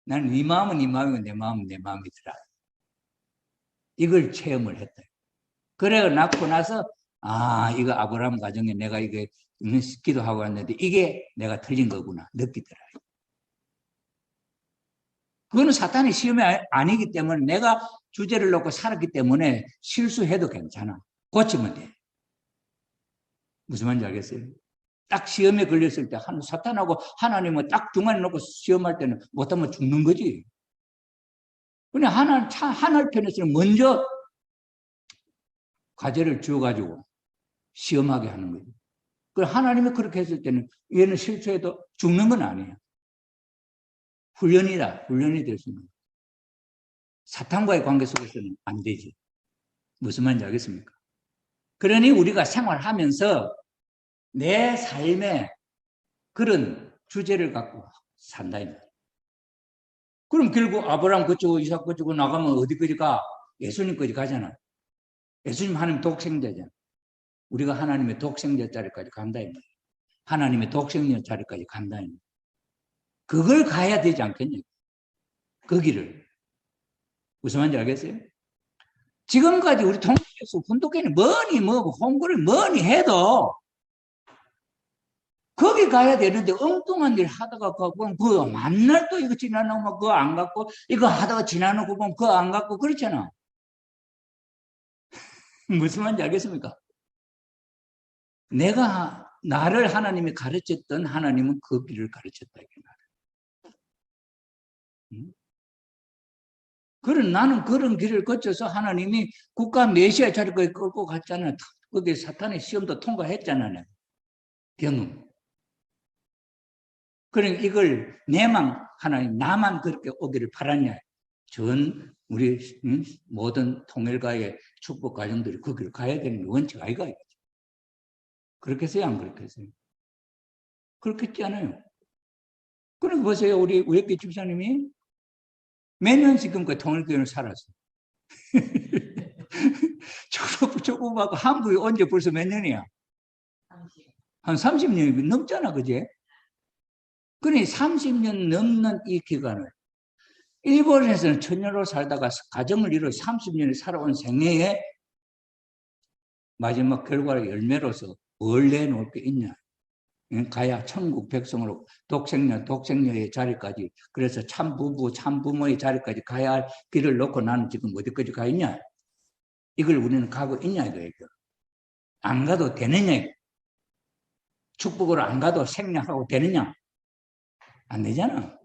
나는 네 마음은 네 마음이고 내 마음은 내 마음이더라. 이걸 체험을 했다. 그래 낳고 나서 이거 아브라함 가정에 내가 이게 기도하고 왔는데 이게 내가 틀린 거구나 느끼더라. 그거는 사탄의 시험이 아니기 때문에 내가 주제를 놓고 살았기 때문에 실수해도 괜찮아. 고치면 돼. 무슨 말인지 알겠어요? 딱 시험에 걸렸을 때 사탄하고 하나님은 딱 중간에 놓고 시험할 때는 못하면 죽는 거지. 그냥 하늘 편에서는 먼저 과제를 주어가지고 시험하게 하는 거예요. 하나님이 그렇게 했을 때는 얘는 실수해도 죽는 건 아니에요. 훈련이다. 훈련이 될 수 있는. 사탄과의 관계 속에서는 안 되지. 무슨 말인지 알겠습니까? 그러니 우리가 생활하면서 내 삶에 그런 주제를 갖고 산다. 그럼 결국 아브라함 그쪽으로 이삭 그쪽으로 나가면 어디까지 가? 예수님까지 가잖아. 예수님 하나님 독생자잖아. 우리가 하나님의 독생자 자리까지 간다. 하나님의 독생자 자리까지 간다. 그걸 가야 되지 않겠냐? 그 길을. 무슨 말인지 알겠어요? 지금까지 우리 통일교에서 훈독회는 뭐니 뭐고 홍보를 뭐니 해도 거기 가야 되는데 엉뚱한 일 하다가 보면 그거 만날 또 이거 지나놓으면 그거 안 갖고 이거 하다가 지나놓고 보면 그거 안 갖고 그렇잖아. 무슨 말인지 알겠습니까? 내가 나를 하나님이 가르쳤던 하나님은 그 길을 가르쳤다. 그런 나는 그런 길을 거쳐서 하나님이 국가 메시아 자리까지 끌고 갔잖아요. 거기에 사탄의 시험도 통과했잖아요. 경험. 그러니까 이걸 내만 하나님 나만 그렇게 오기를 바랐냐. 전 우리 모든 통일가의 축복 가정들이 그 길을 가야 되는 원칙 아이가 이거죠. 그렇게 했어요? 안 그렇게 했어요? 그렇게 했지 않아요? 그러니까 보세요. 우리 우혁기 집사님이 몇 년 지금까지 통일교회를 살았어요. 조금하고 한국에 온 지 벌써 몇 년이야? 한 30년이 넘잖아, 그제? 그러니 30년 넘는 이 기간을 일본에서는 천년으로 살다가 가정을 이루어 30년을 살아온 생애에 마지막 결과를 열매로서 뭘 내놓을 게 있냐? 가야 천국 백성으로 독생녀의 자리까지, 그래서 참부부 참부모의 자리까지 가야 할 길을 놓고 나는 지금 어디까지 가 있냐? 이걸 우리는 가고 있냐 이거예요. 안 가도 되느냐? 축복으로 안 가도 생략하고 되느냐? 안 되잖아.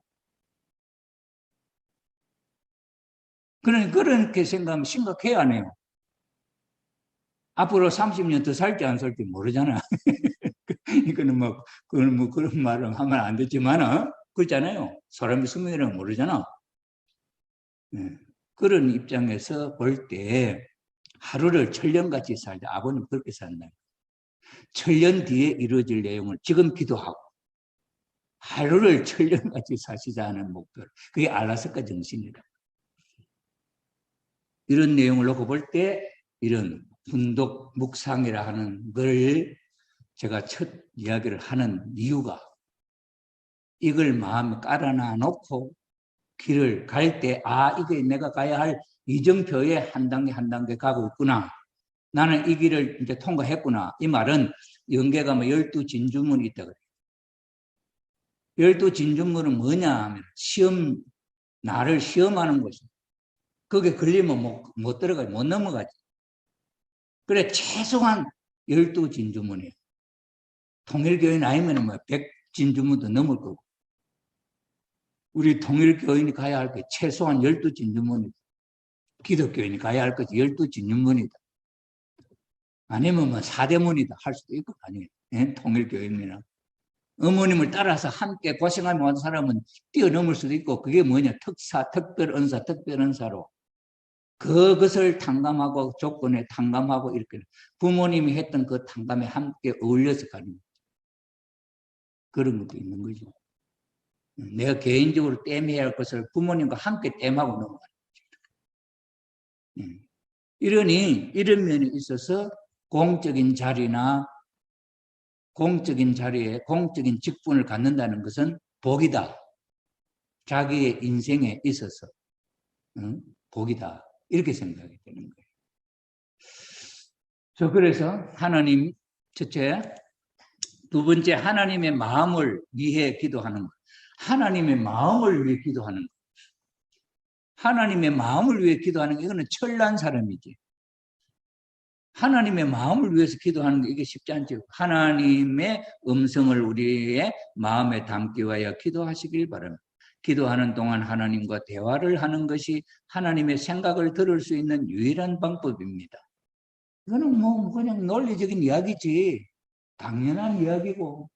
그렇게 생각하면 심각해야 하네요. 앞으로 30년 더 살지 안 살지 모르잖아. 이거는 그런 말을 하면 안 되지만, 그렇잖아요. 사람이 수명이라는 모르잖아. 네. 그런 입장에서 볼 때, 하루를 천년같이 살자. 아버님 그렇게 산다. 천년 뒤에 이루어질 내용을 지금 기도하고, 하루를 천년같이 사시자는 목표. 그게 알라스카 정신이다. 이런 내용을 놓고 볼 때, 이런 분독 묵상이라 하는 걸 제가 첫 이야기를 하는 이유가 이걸 마음에 깔아놔 놓고 길을 갈 때, 이게 내가 가야 할 이정표에 한 단계 한 단계 가고 있구나. 나는 이 길을 이제 통과했구나. 이 말은 연계가 12진주문이 있다 그래요. 12진주문은 뭐냐 하면 나를 시험하는 것입니다. 그게 걸리면 못 들어가지, 못 넘어가지. 그래, 최소한 12진주문이에요. 통일교인 아니면 100진주문도 넘을 거고. 우리 통일교인이 가야 할 게 최소한 12진주문이다. 기독교인이 가야 할 것이 12진주문이다. 아니면 4대문이다 할 수도 있고, 아니에요. 예? 통일교인이나. 어머님을 따라서 함께 고생하며 온 사람은 뛰어넘을 수도 있고, 그게 뭐냐? 특별은사, 특별은사로. 그것을 탕감하고 조건에 탕감하고 이렇게 부모님이 했던 그 탕감에 함께 어울려서 가는 거죠. 그런 것도 있는 거죠. 내가 개인적으로 땜해야 할 것을 부모님과 함께 땜하고 넘어가는 거죠. 이런 면에 있어서 공적인 자리나 공적인 자리에 공적인 직분을 갖는다는 것은 복이다. 자기의 인생에 있어서 복이다. 이렇게 생각이 되는 거예요. 그래서 하나님, 첫째, 두 번째, 하나님의 마음을 위해 기도하는 것. 하나님의 마음을 위해 기도하는 것. 하나님의 마음을 위해 기도하는 게 이거는 철난 사람이지. 하나님의 마음을 위해서 기도하는 게 이게 쉽지 않죠. 하나님의 음성을 우리의 마음에 담기 위하여 기도하시길 바랍니다. 기도하는 동안 하나님과 대화를 하는 것이 하나님의 생각을 들을 수 있는 유일한 방법입니다. 이거는 그냥 논리적인 이야기지. 당연한 이야기고.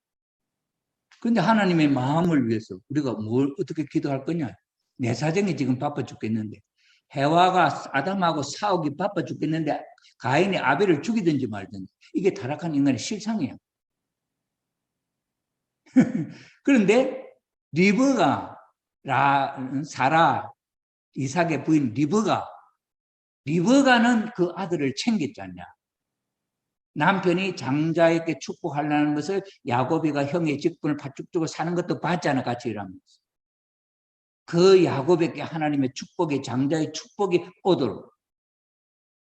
근데 하나님의 마음을 위해서 우리가 뭘 어떻게 기도할 거냐? 내 사정이 지금 바빠 죽겠는데 해와가 아담하고 싸우기 바빠 죽겠는데 가인이 아벨을 죽이든지 말든지 이게 타락한 인간의 실상이에요. 그런데 리브가 사라 이삭의 부인 리브가는 그 아들을 챙겼지 않냐? 남편이 장자에게 축복하려는 것을 야곱이가 형의 직분을 팥죽 주고 사는 것도 봤잖아, 같이 일하면서. 그 야곱에게 하나님의 축복이, 장자의 축복이 오도록.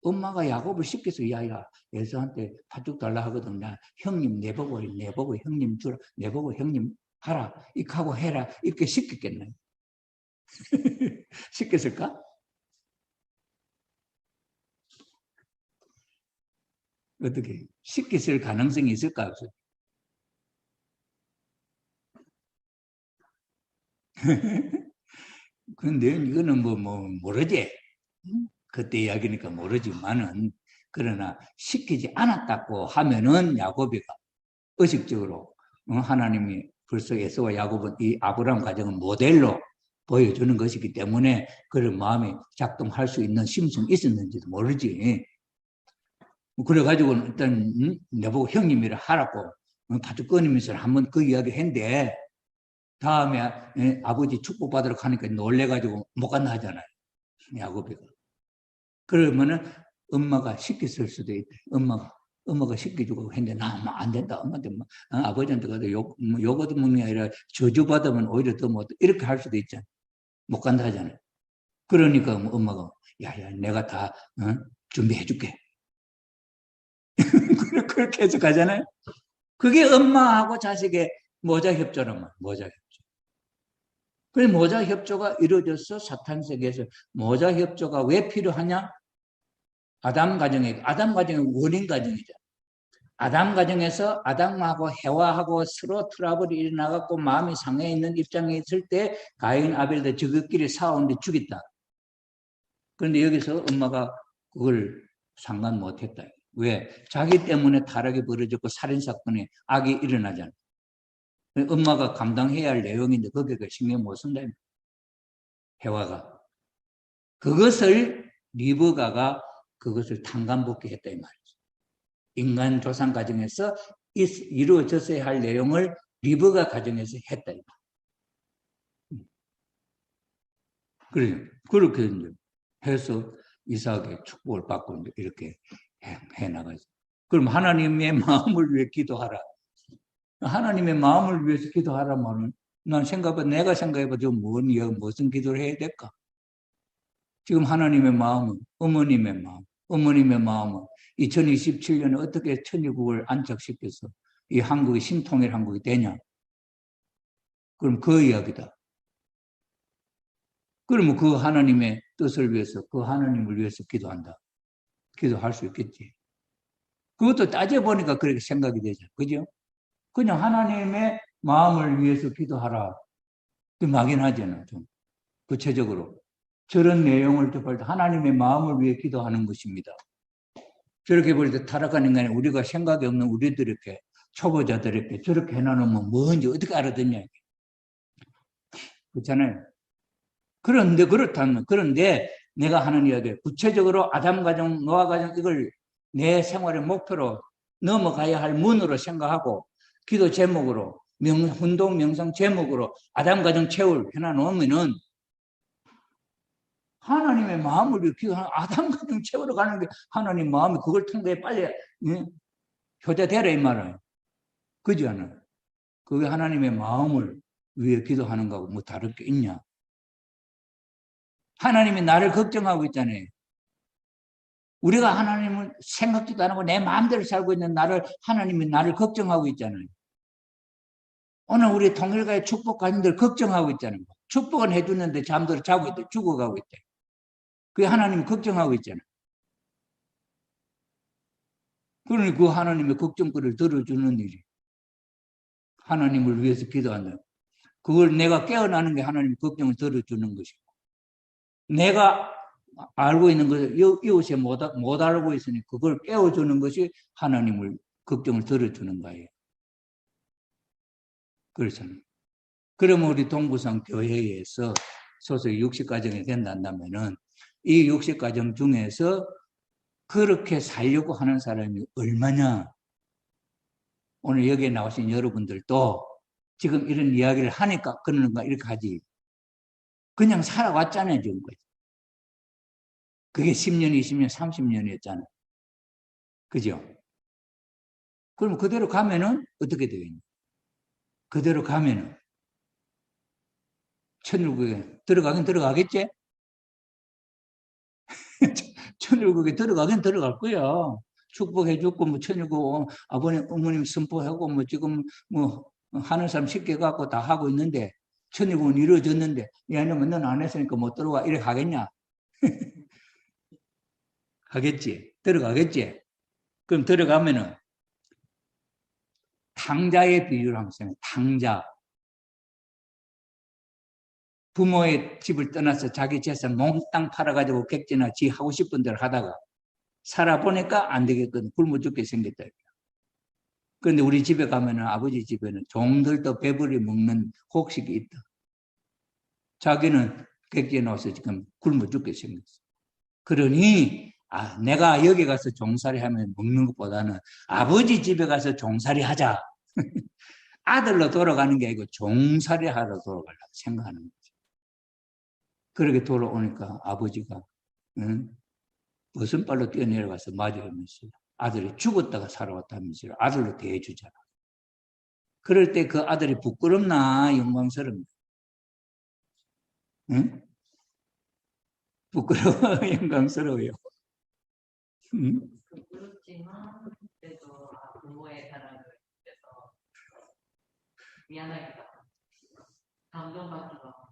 엄마가 야곱을 시켜서, 야야, 예수한테 팥죽 달라 하거든. 나 형님 내보고 형님 주라, 내보고 형님 하라, 이렇게 하고 해라, 이렇게 시켰겠네. 시켰을까? 어떻게 시켰을 가능성이 있을까? 없을까? 근데 이거는 모르지. 그때 이야기니까 모르지만은, 그러나 시키지 않았다고 하면은 야곱이가 의식적으로 하나님이 벌써 에서와 야곱은 이 아브라함 가정은 모델로 보여주는 것이기 때문에 그런 마음이 작동할 수 있는 심성이 있었는지도 모르지. 그래가지고 일단 내보고 형님이라 하라고 파죽 꺼내면서 한번 그 이야기 했는데 다음에 아버지 축복받으러 가니까 놀래가지고 못 간다 하잖아요. 야곱이가. 그러면은 엄마가 시켰을 수도 있대. 엄마가 시켜주고 했는데 나 안 된다. 엄마한테 아버지한테 가도 욕 얻으면 아니라 저주받으면 오히려 더 못 이렇게 할 수도 있잖아. 못 간다 하잖아요. 그러니까 엄마가 야야 내가 다 준비해줄게. 그렇게 해서 가잖아요. 그게 엄마하고 자식의 모자 협조란 말이에요. 모자 협조. 그래서 모자 협조가 이루어져서 사탄 세계에서 모자 협조가 왜 필요하냐? 아담 가정의 원인 가정이죠. 아담 가정에서 아담하고 해와하고 서로 트러블이 일어나갖고 마음이 상해 있는 입장에 있을 때 가인 아벨도 저것끼리 싸우는데 죽였다. 그런데 여기서 엄마가 그걸 상관 못했다. 왜? 자기 때문에 타락이 벌어졌고 살인사건에 악이 일어나잖아. 엄마가 감당해야 할 내용인데 거기에 신경 못 쓴다. 해와가. 그것을 리브가가 그것을 탕감복귀했다 이 말이죠. 인간 조상 가정에서 이루어졌어야 할 내용을 리브가 가정에서 했다 이 말이죠. 그래요. 그렇게 해서 이삭의 축복을 받고 이렇게 해나가죠. 그럼 하나님의 마음을 위해 기도하라. 하나님의 마음을 위해서 기도하라면 난 내가 생각해봐 좀 무슨 기도를 해야 될까? 지금 하나님의 마음은 어머님의 마음은 2027년에 어떻게 천일국을 안착시켜서 이 한국이 신통일 한국이 되냐? 그럼 그 이야기다. 그러면 그 하나님의 뜻을 위해서 그 하나님을 위해서 기도한다. 기도할 수 있겠지. 그것도 따져보니까 그렇게 생각이 되죠. 그죠? 그냥 하나님의 마음을 위해서 기도하라. 그 막연하잖아, 좀. 구체적으로. 저런 내용을 접할 때 하나님의 마음을 위해 기도하는 것입니다. 저렇게 볼 때 타락한 인간이 우리가 생각이 없는 우리들에게, 초보자들에게 저렇게 해놔놓으면 뭔지 어떻게 알아듣냐. 그렇잖아요. 그런데 내가 하는 이야기, 구체적으로 아담 가정, 노아 가정 이걸 내 생활의 목표로 넘어가야 할 문으로 생각하고 기도 제목으로 운동 명상 제목으로 아담 가정 채울 해놔놓으면은 하나님의 마음을 위해 기도하는 아담 가정 채우러 가는 게 하나님 마음이 그걸 통해 빨리 효자되라 이 말이에요. 그지 않아요? 그게 하나님의 마음을 위해 기도하는 거하고 뭐 다를 게 있냐? 하나님이 나를 걱정하고 있잖아요. 우리가 하나님을 생각지도 않고 내 마음대로 살고 있는 하나님이 나를 걱정하고 있잖아요. 오늘 우리 통일가의 축복 가진들 걱정하고 있잖아요. 축복은 해주는데 잠들어 자고 있대, 죽어가고 있대. 그게 하나님이 걱정하고 있잖아요. 그러니 그 하나님의 걱정거리를 들어주는 일이 하나님을 위해서 기도한다. 그걸 내가 깨어나는 게 하나님 걱정을 들어주는 것이고 내가 알고 있는 것을 이웃에 못 알고 있으니 그걸 깨워주는 것이 하나님을 걱정을 덜어주는 거예요. 그렇잖아요. 그러면 우리 동부성 교회에서 소속 60가정이 된다면은 이 60가정 중에서 그렇게 살려고 하는 사람이 얼마냐? 오늘 여기에 나오신 여러분들도 지금 이런 이야기를 하니까 그러는가 이렇게 하지. 그냥 살아왔잖아요, 지금까지. 그게 10년, 20년, 30년이었잖아요. 그죠? 그럼 그대로 가면은 어떻게 되겠냐? 그대로 가면은 천일국에 들어가긴 들어가겠지? 천일국에 들어가긴 들어갈 거야. 축복해주고, 뭐, 천일국, 아버님, 어머님 선포하고, 뭐, 지금, 뭐, 하는 사람 쉽게 갖고 다 하고 있는데, 천일국은 이루어졌는데, 얘는 넌 안 했으니까 못 들어와. 이래 가겠냐? 하겠지. 들어가겠지. 그럼 들어가면은, 탕자의 비유를 한번 생각해. 탕자. 부모의 집을 떠나서 자기 재산 몽땅 팔아가지고 객지나 지 하고 싶은 대로 하다가 살아보니까 안 되겠거든. 굶어 죽게 생겼다. 그런데 우리 집에 가면은 아버지 집에는 종들도 배불리 먹는 곡식이 있다. 자기는 객지에 나와서 지금 굶어 죽게 생겼어. 그러니 내가 여기 가서 종살이 하면 먹는 것보다는 아버지 집에 가서 종살이 하자. 아들로 돌아가는 게 아니고 종살이 하러 돌아가려고 생각하는 거지. 그렇게 돌아오니까 아버지가 무슨 발로 뛰어내려가서 맞이하면서 아들이 죽었다가 살아왔다면서요. 아들로 대해주잖아. 그럴 때 그 아들이 부끄럽나 영광스럽나? 응? 부끄러워 영광스러워요. 응? 부끄럽지만 그래도 부모의 사랑을 위해서 미안하겠다. 감동받기도 하고.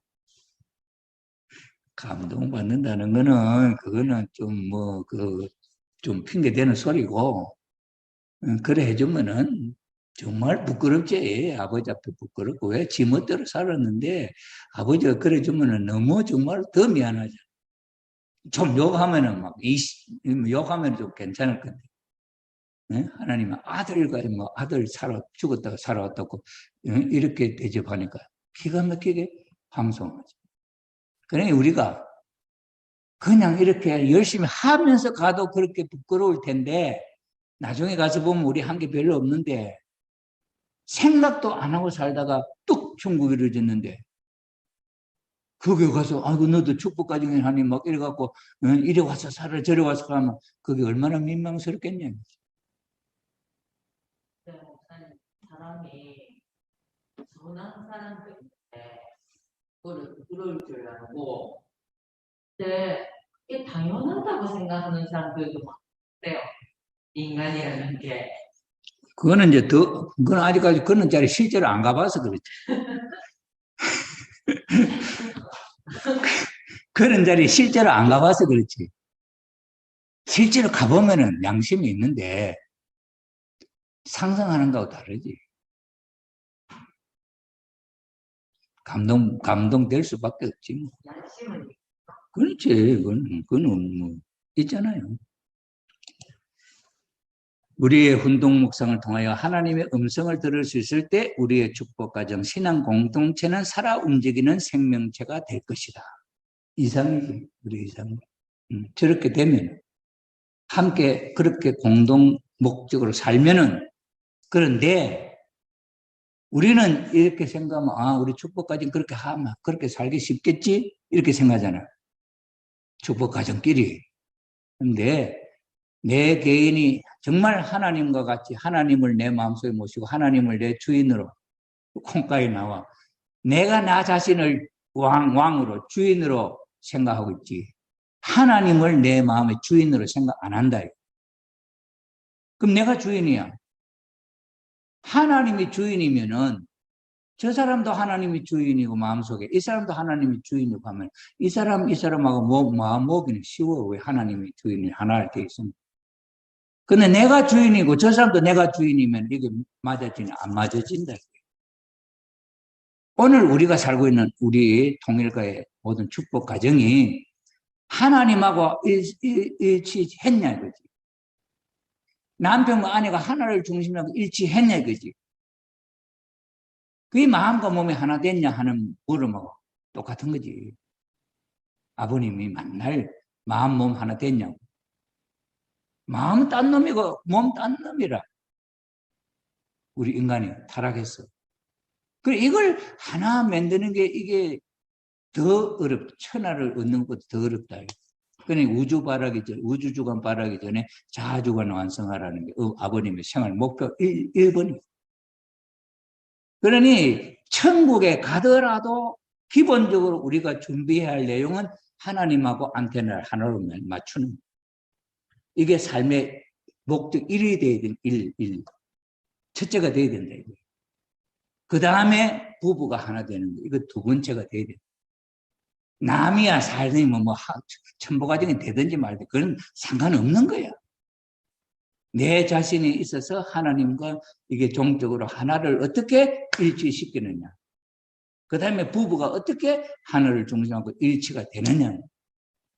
감동받는다는 거는 그거는 좀 핑계대는 소리고 그래 해주면은 정말 부끄럽지. 아버지 앞에 부끄럽고 왜 지 멋대로 살았는데 아버지가 그래 주면은 너무 정말 더 미안하죠. 좀 욕하면은 욕하면 좀 괜찮을 건데. 네? 하나님은 아들과 뭐 아들 죽었다가 살아왔다고 이렇게 대접하니까 기가 막히게 방송하죠. 그러니 우리가 그냥 이렇게 열심히 하면서 가도 그렇게 부끄러울 텐데 나중에 가서 보면 우리 한 게 별로 없는데 생각도 안 하고 살다가 뚝 천국이 이루어졌는데 거기 가서 아이고 너도 축복까지 하니 막 이래갖고 이래 와서 살아 저래 와서 가면 그게 얼마나 민망스럽겠냐. 사람이 선한 사람도 있는데 그거를 부끄러울 줄 알고 근데 이게 당연하다고 생각하는 사람들도 많대요. 인간이라는 게. 그거는 그건 아직까지 그런 자리 실제로 안 가봐서 그렇지. 그런 자리 실제로 안 가봐서 그렇지. 실제로 가보면은 양심이 있는데 상상하는 거하고 다르지. 감동될 수밖에 없지. 뭐. 양심은 그렇지. 그건 뭐, 있잖아요. 우리의 훈동 묵상을 통하여 하나님의 음성을 들을 수 있을 때 우리의 축복 가정, 신앙 공동체는 살아 움직이는 생명체가 될 것이다. 이상이지. 우리 이상. 저렇게 되면 함께 그렇게 공동 목적으로 살면은 그런데 우리는 이렇게 생각하면 우리 축복 가정 그렇게 하면 그렇게 살기 쉽겠지? 이렇게 생각하잖아요. 축복 가정끼리. 근데 내 개인이 정말 하나님과 같이 하나님을 내 마음속에 모시고 하나님을 내 주인으로 콩가에 나와 내가 나 자신을 왕으로 주인으로 생각하고 있지 하나님을 내 마음의 주인으로 생각 안 한다. 그럼 내가 주인이야. 하나님이 주인이면은 저 사람도 하나님이 주인이고 마음속에 이 사람도 하나님이 주인이고 하면 이 사람하고 마음 먹기는 쉬워. 왜 하나님이 주인이 하나를 돼 있습니까? 근데 내가 주인이고 저 사람도 내가 주인이면 이게 맞아지냐? 안 맞아진다. 오늘 우리가 살고 있는 우리 통일가의 모든 축복 가정이 하나님하고 일치했냐 이거지. 남편과 아내가 하나를 중심으로 일치했냐 이거지. 그게 마음과 몸이 하나 됐냐 하는 물음하고 똑같은 거지. 아버님이 만날 마음, 몸 하나 됐냐고. 마음은 딴 놈이고 몸 딴 놈이라. 우리 인간이 타락했어. 그래 이걸 하나 만드는 게 이게 더 어렵다. 천하를 얻는 것도 더 어렵다. 그러니 우주주간 발하기 전에 자아주간 완성하라는 게 아버님의 생활 목표 1번입니다. 그러니 천국에 가더라도 기본적으로 우리가 준비해야 할 내용은 하나님하고 안테나를 하나로 맞추는 이게 삶의 목적 1이 돼야 되는 1. 첫째가 돼야 된다. 그 다음에 부부가 하나 되는 거. 이거 두 번째가 돼야 된다. 남이야 살면 천부가정이 되든지 말든지 그건 상관없는 거야. 내 자신이 있어서 하나님과 이게 종적으로 하나를 어떻게 일치시키느냐. 그 다음에 부부가 어떻게 하나를 중심하고 일치가 되느냐.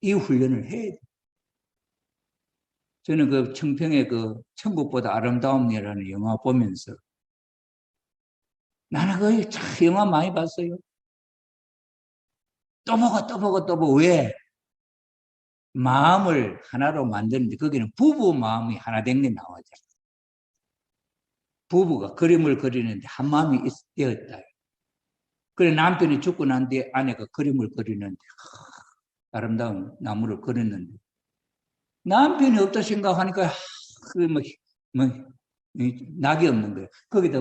이 훈련을 해야 돼. 저는 그 청평의 그 천국보다 아름다움이라는 영화 보면서 나는 그 참 영화 많이 봤어요. 또 보고 왜? 마음을 하나로 만드는데 거기는 부부 마음이 하나 된 게 나오잖아. 부부가 그림을 그리는데 한 마음이 되었다. 그래 남편이 죽고 난 뒤에 아내가 그림을 그리는데 아름다운 나무를 그렸는데 남편이 없다 생각하니까 낙이 없는 거예요. 거기다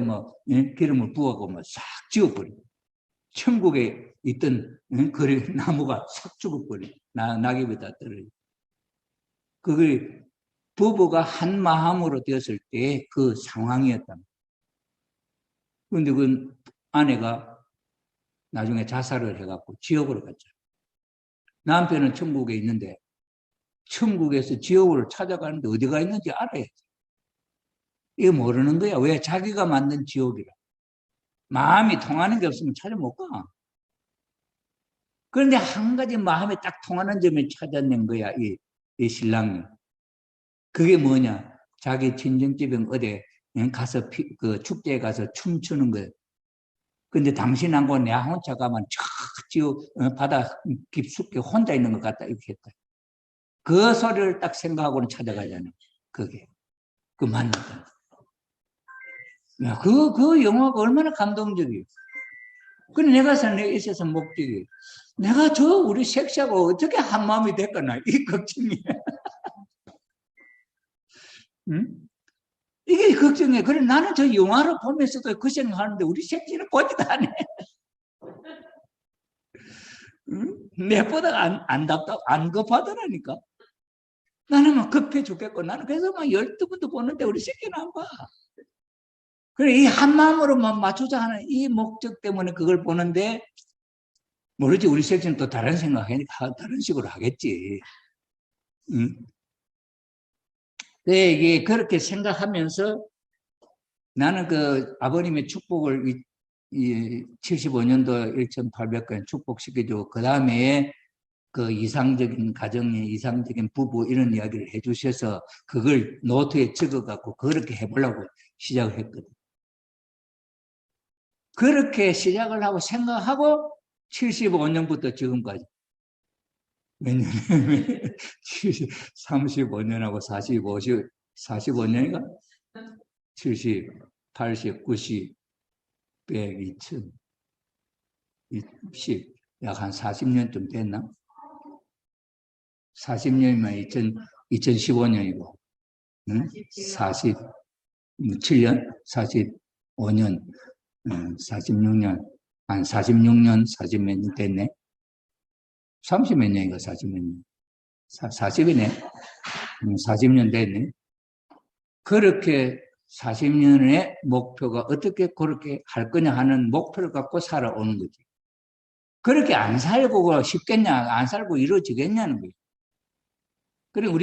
기름을 부어고 싹 지워버려. 천국에 있던 나무가 싹 죽어버려. 낙엽에다 떨어져. 그걸 부부가 한 마음으로 되었을 때 그 상황이었다. 그런데 그 아내가 나중에 자살을 해갖고 지옥으로 갔죠. 남편은 천국에 있는데 천국에서 지옥을 찾아가는데 어디가 있는지 알아야지. 이거 모르는 거야. 왜? 자기가 만든 지옥이라. 마음이 통하는 게 없으면 찾아 못 가. 그런데 한 가지 마음이 딱 통하는 점을 찾아낸 거야, 이 신랑이. 그게 뭐냐? 자기 친정집에 어디 가서 그 축제에 가서 춤추는 거예요. 근데 당신하고 내 혼자 가면 저 바다 깊숙이 혼자 있는 것 같다 이렇게 했다. 그 소리를 딱 생각하고는 찾아가잖아요. 그게 그 만났다. 야, 그 영화가 얼마나 감동적이에요. 그래 내가 내 있어서 목적이 내가 우리 섹시하고 어떻게 한 마음이 될까나 이 걱정이야. 응? 이게 걱정이에요. 그래 나는 저 영화를 보면서도 그 생각하는데 우리 섹시는 보지도 않아. 응? 내보다 안 급하더라니까. 나는 막 급해 죽겠고 나는 그래서 막 12번도 보는데 우리 새끼는 안 봐. 그래 이 한 마음으로만 맞추자 하는 이 목적 때문에 그걸 보는데 모르지 우리 새끼는 또 다른 생각하니까 다른 식으로 하겠지. 응? 네, 이게 그렇게 생각하면서 나는 그 아버님의 축복을 75년도 1,800건 축복시켜주고 그 다음에 그 이상적인 가정의 이상적인 부부 이런 이야기를 해주셔서 그걸 노트에 적어갖고 그렇게 해보려고 시작을 했거든. 그렇게 시작을 하고 생각하고 75년부터 지금까지 몇 년? 35년하고 45년인가? 70, 80, 90, 100, 2000, 10, 약 한 40년쯤 됐나? 40년이면 2015년이고, 응? 47년? 45년, 46년, 한 46년, 40몇 년 됐네? 30몇 년인가 40몇 년? 40이네? 40년 됐네? 그렇게 40년의 목표가 어떻게 그렇게 할 거냐 하는 목표를 갖고 살아오는 거지. 그렇게 안 살고 쉽겠냐, 안 살고 이루어지겠냐는 거예요. 그리고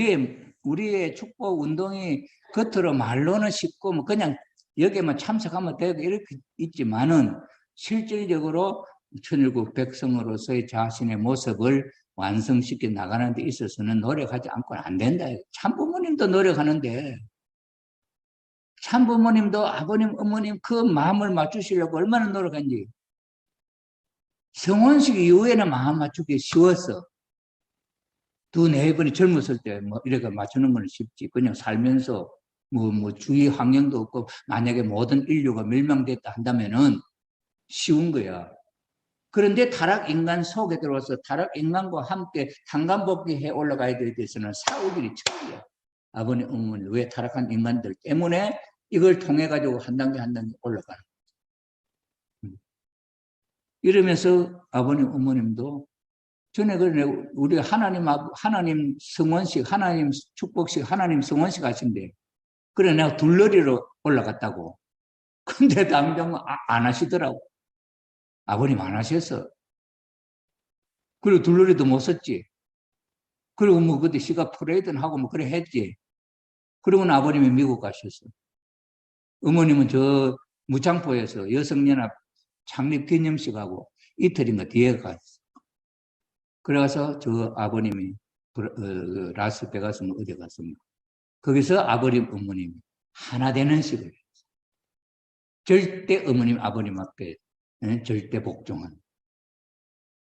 우리의 축복 운동이 겉으로 말로는 쉽고 뭐 그냥 여기에만 참석하면 되고 이렇게 있지만은 실질적으로 천일국 백성으로서의 자신의 모습을 완성시켜 나가는 데 있어서는 노력하지 않고는 안 된다. 참부모님도 노력하는데 참부모님도 아버님, 어머님 그 마음을 맞추시려고 얼마나 노력한지. 성혼식 이후에는 마음 맞추기 쉬웠어. 두, 네 번이 젊었을 때 뭐 이렇게 맞추는 건 쉽지. 그냥 살면서 뭐 주위 환경도 없고 만약에 모든 인류가 멸망됐다 한다면은 쉬운 거야. 그런데 타락 인간 속에 들어와서 타락 인간과 함께 탄간복귀해 올라가야 될 때서는 싸우길이 처음이야. 아버님, 어머니, 왜 타락한 인간들 때문에 이걸 통해 가지고 한 단계 한 단계 올라가는 거야. 이러면서 아버님, 어머님도 전에 그러네, 우리 하나님 성원식, 하나님 축복식, 하나님 성원식 하신대. 그래, 내가 둘러리로 올라갔다고. 근데 당장 안 하시더라고. 아버님 안 하셨어. 그리고 둘러리도 못 썼지. 그리고 뭐 그때 시가 프레이든 하고 뭐 그래 했지. 그리고는 아버님이 미국 가셨어. 어머님은 저 무창포에서 여성연합 창립 기념식하고 이틀인가 뒤에 갔어. 그래서 저 아버님이 라스베가스 뭐 어디 갔습니다. 거기서 아버님, 어머님 하나 되는 식을 했어. 절대 어머님, 아버님 앞에 절대 복종하는.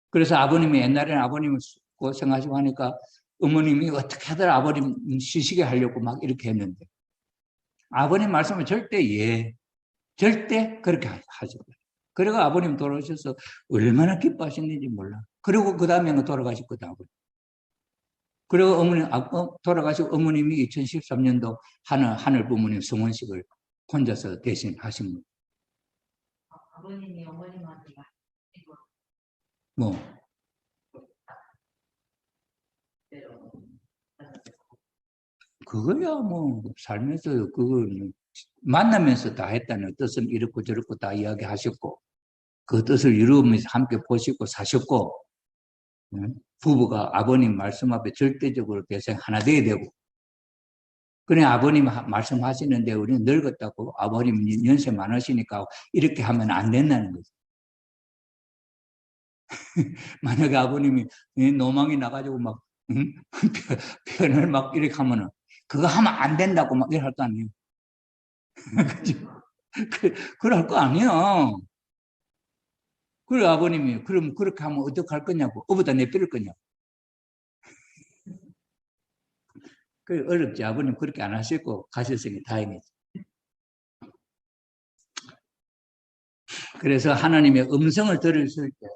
그래서 아버님이 옛날에는 아버님을 고생하시고 하니까 어머님이 어떻게 하더라 아버님 쉬시게 하려고 막 이렇게 했는데 아버님 말씀은 절대 그렇게 하지 마. 그리고 아버님 돌아오셔서 얼마나 기뻐하셨는지 몰라. 그리고 그 다음에 돌아가셨거든, 아버님. 그리고 돌아가시고 어머님이 2013년도 하늘 부모님 성원식을 혼자서 대신 하신 거예요. 아버님이 어머님한테 뭐, 그거야, 뭐, 살면서, 그걸, 만나면서 다 했다는 뜻은 이렇고 저렇고 다 이야기하셨고, 그 뜻을 이루면서 함께 보시고 사셨고, 부부가 아버님 말씀 앞에 절대적으로 대생 하나 돼야 되고, 그래, 아버님 말씀하시는데 우리는 늙었다고, 아버님 연세 많으시니까 이렇게 하면 안 된다는 거죠. 만약에 아버님이 노망이 나가지고 막, 표현을 막 이렇게 하면은, 그거 하면 안 된다고 막 이럴 거 아니에요. 그럴 거 아니에요. 그래, 아버님이, 그럼 그렇게 하면 어떡할 거냐고, 어디다 내버릴 거냐고. 그 어렵지. 아버님 그렇게 안 하시고 가셨으니 다행이지. 그래서 하나님의 음성을 들었을 때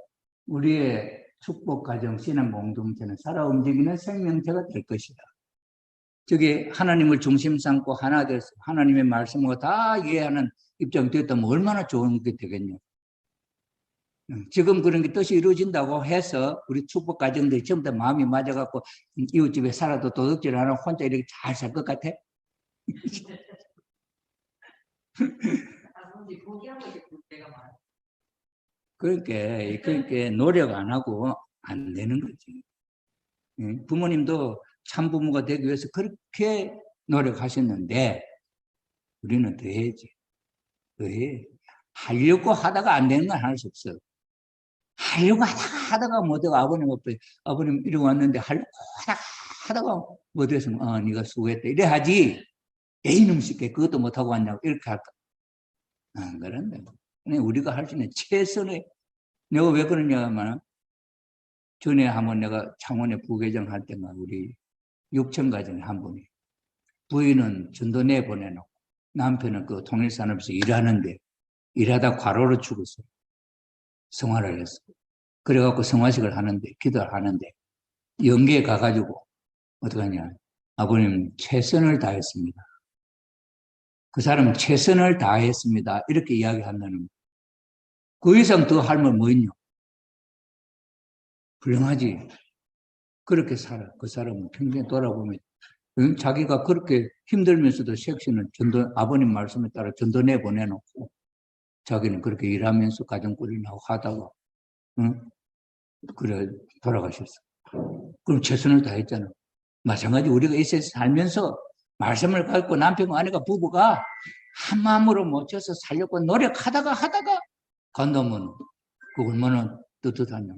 우리의 축복 가정 신앙 공동체는 살아 움직이는 생명체가 될 것이다. 저게 하나님을 중심 삼고 하나 돼서 하나님의 말씀과 다 이해하는 입장이 됐다면 얼마나 좋은 게 되겠냐. 지금 그런 게 뜻이 이루어진다고 해서 우리 축복 가정들이 전부 다 마음이 맞아갖고 이웃집에 살아도 도둑질 안 하고 혼자 이렇게 잘 살 것 같아? 그러니까 노력 안 하고 안 되는 거지. 부모님도 참부모가 되기 위해서 그렇게 노력하셨는데 우리는 더 해야지. 더 해. 하려고 하다가 안 되는 건 할 수 없어. 하려고 하다가 못하고 아버님 앞에 아버님 이러고 왔는데 하려고 하다가 못해서 네가 수고했다 이래 하지. 이놈 쉽게 그것도 못하고 왔냐고 이렇게 할까? 안 그런다. 우리가 할 수 있는 최선의 내가 왜 그러냐 하면 전에 한번 내가 창원에 부회장 할 때만 우리 6천 가정에 한 분이 부인은 전도 내보내놓고 남편은 그 통일산업에서 일하는데 일하다 과로로 죽었어요. 성화를 했어. 그래갖고 성화식을 하는데 기도를 하는데 연계에 가가지고 어떡하냐 아버님 최선을 다했습니다. 그 사람은 최선을 다했습니다. 이렇게 이야기한다는 그 이상 더 할 말 뭐 있냐? 훌륭하지. 그렇게 살아. 그 사람은 평생 돌아보면 자기가 그렇게 힘들면서도 섹시는 전도 아버님 말씀에 따라 전도 내보내놓고 자기는 그렇게 일하면서 가정 꾸리려고 하다가 그래 돌아가셨어. 그럼 최선을 다했잖아. 마찬가지 우리가 이 세상에 살면서 말씀을 갖고 남편과 아내가 부부가 한 마음으로 모쳐서 살려고 노력하다가 건너면 그 얼마나 떳떳하냐.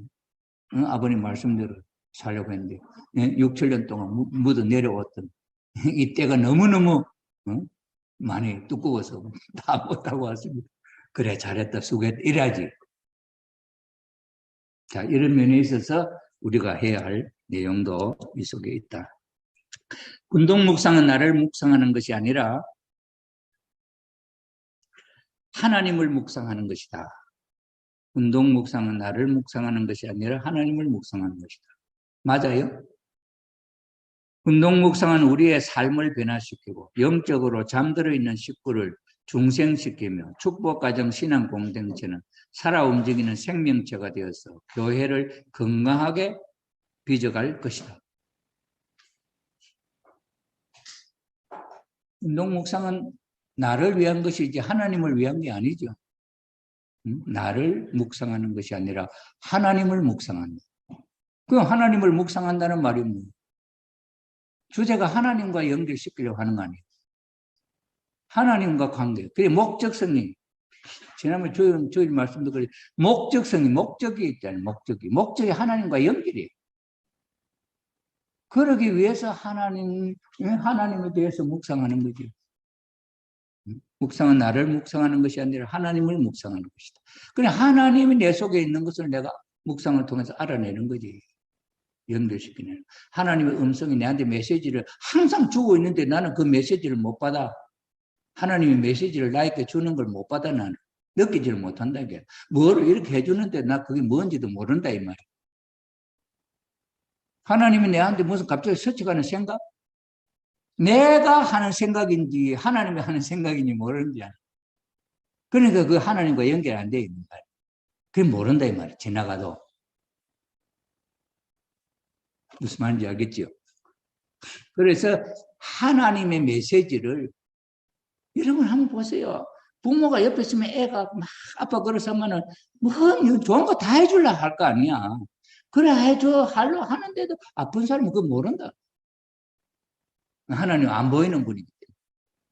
아버님 말씀대로 살려고 했는데 6, 7년 동안 묻어 내려왔던 이 때가 너무너무 많이 두꺼워서 다 못하고 왔습니다. 그래, 잘했다, 수고했다, 이래야지. 자, 이런 면에 있어서 우리가 해야 할 내용도 이 속에 있다. 운동 묵상은 나를 묵상하는 것이 아니라 하나님을 묵상하는 것이다. 운동 묵상은 나를 묵상하는 것이 아니라 하나님을 묵상하는 것이다. 맞아요? 운동 묵상은 우리의 삶을 변화시키고 영적으로 잠들어 있는 식구를 중생시키며 축복가정 신앙 공동체는 살아 움직이는 생명체가 되어서 교회를 건강하게 빚어갈 것이다. 운동 묵상은 나를 위한 것이지 하나님을 위한 게 아니죠. 나를 묵상하는 것이 아니라 하나님을 묵상한다. 그럼 하나님을 묵상한다는 말이 뭐예요? 주제가 하나님과 연결시키려고 하는 거 아니에요. 하나님과 관계. 그게 목적성이, 지난번에 주일 말씀도 그래, 목적이 있잖아요. 목적이 하나님과 연결이에요. 그러기 위해서 하나님에 대해서 묵상하는 거지. 묵상은 나를 묵상하는 것이 아니라 하나님을 묵상하는 것이다. 그래, 하나님이 내 속에 있는 것을 내가 묵상을 통해서 알아내는 거지. 연결시키는. 하나님의 음성이 내한테 메시지를 항상 주고 있는데 나는 그 메시지를 못 받아. 하나님의 메시지를 나에게 주는 걸 못 받아, 나는. 느끼지를 못한다, 이게. 뭐를 이렇게 해주는데 나 그게 뭔지도 모른다, 이 말이야. 하나님이 내한테 무슨 갑자기 스쳐가는 생각? 내가 하는 생각인지 하나님이 하는 생각인지 모르는지 알아. 그러니까 그 하나님과 연결 안 돼 있는 거야. 그게 모른다, 이 말이야. 지나가도. 무슨 말인지 알겠죠? 그래서 하나님의 메시지를 여러분 한번 보세요. 부모가 옆에 있으면 애가 막 아빠 그래서 하면은 뭐 좋은 거 다 해줄라 할 거 아니야. 그래 해줘 하려 하는데도 아픈 사람은 그거 모른다. 하나님 안 보이는 분이기 때문에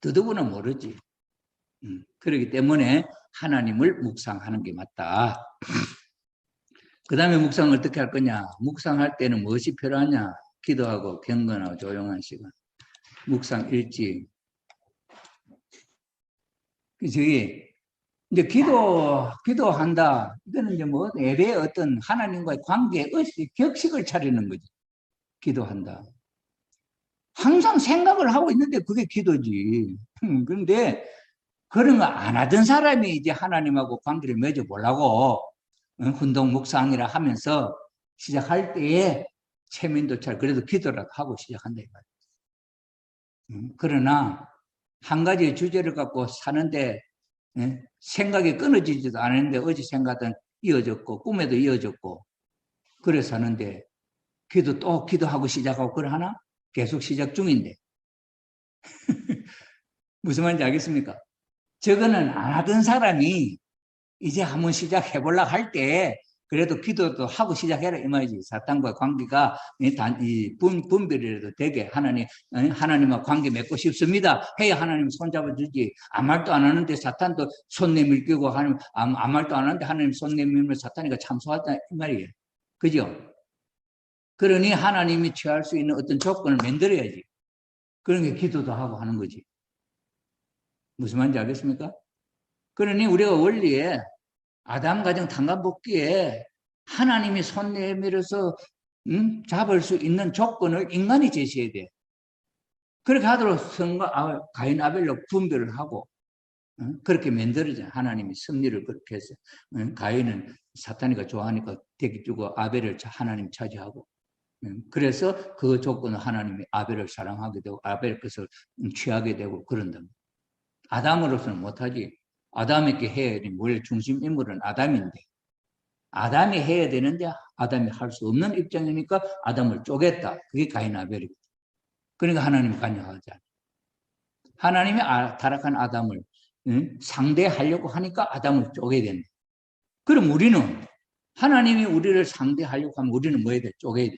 더더구나 모르지. 그렇기 때문에 하나님을 묵상하는 게 맞다. 그 다음에 묵상을 어떻게 할 거냐? 묵상할 때는 무엇이 필요하냐? 기도하고 경건하고 조용한 시간. 묵상 일지. 저기 이제 기도한다. 이거는 이제 뭐 예배의 어떤 하나님과의 관계의 격식을 차리는 거지. 기도한다. 항상 생각을 하고 있는데 그게 기도지. 그런데 그런 거 안 하던 사람이 이제 하나님하고 관계를 맺어보려고 훈동 묵상이라 하면서 시작할 때에 체면도 잘 그래도 기도라도 하고 시작한다 이 말이야. 그러나 한 가지 주제를 갖고 사는데 생각이 끊어지지도 않았는데 어제 생각은 이어졌고 꿈에도 이어졌고 그래 사는데 또 기도하고 시작하고 그래 하나? 계속 시작 중인데 무슨 말인지 알겠습니까? 저거는 안 하던 사람이 이제 한번 시작해보려고 할 때 그래도 기도도 하고 시작해라 이 말이지. 사탄과 관계가 분별이라도 되게 하나님과 관계 맺고 싶습니다. 해야 하나님 손잡아주지. 아무 말도 안 하는데 사탄도 손 내밀고 아무 말도 안 하는데 하나님 손 내밀면 사탄이가 참소하다 이 말이에요. 그죠? 그러니 하나님이 취할 수 있는 어떤 조건을 만들어야지. 그러니까 기도도 하고 하는 거지. 무슨 말인지 알겠습니까? 그러니 우리가 원리에 아담 가정 탄간복귀에 하나님이 손 내밀어서 잡을 수 있는 조건을 인간이 제시해야 돼. 그렇게 하도록 가인 아벨로 분별을 하고 그렇게 만들어져. 하나님이 승리를 그렇게 해서 가인은 사탄이가 좋아하니까 대기 주고 아벨을 하나님 차지하고 그래서 그 조건은 하나님이 아벨을 사랑하게 되고 아벨 것을 취하게 되고 그런다. 아담으로서는 못하지. 아담에게 해야 되는 원래 중심 인물은 아담인데 아담이 해야 되는데 아담이 할 수 없는 입장이니까 아담을 쪼갰다. 그게 가인 아벨이거든. 그러니까 하나님이 관여하지 않아요. 하나님이 타락한 아담을 상대하려고 하니까 아담을 쪼개야 된다. 그럼 우리는 하나님이 우리를 상대하려고 하면 우리는 뭐 해야 돼? 쪼개야 돼.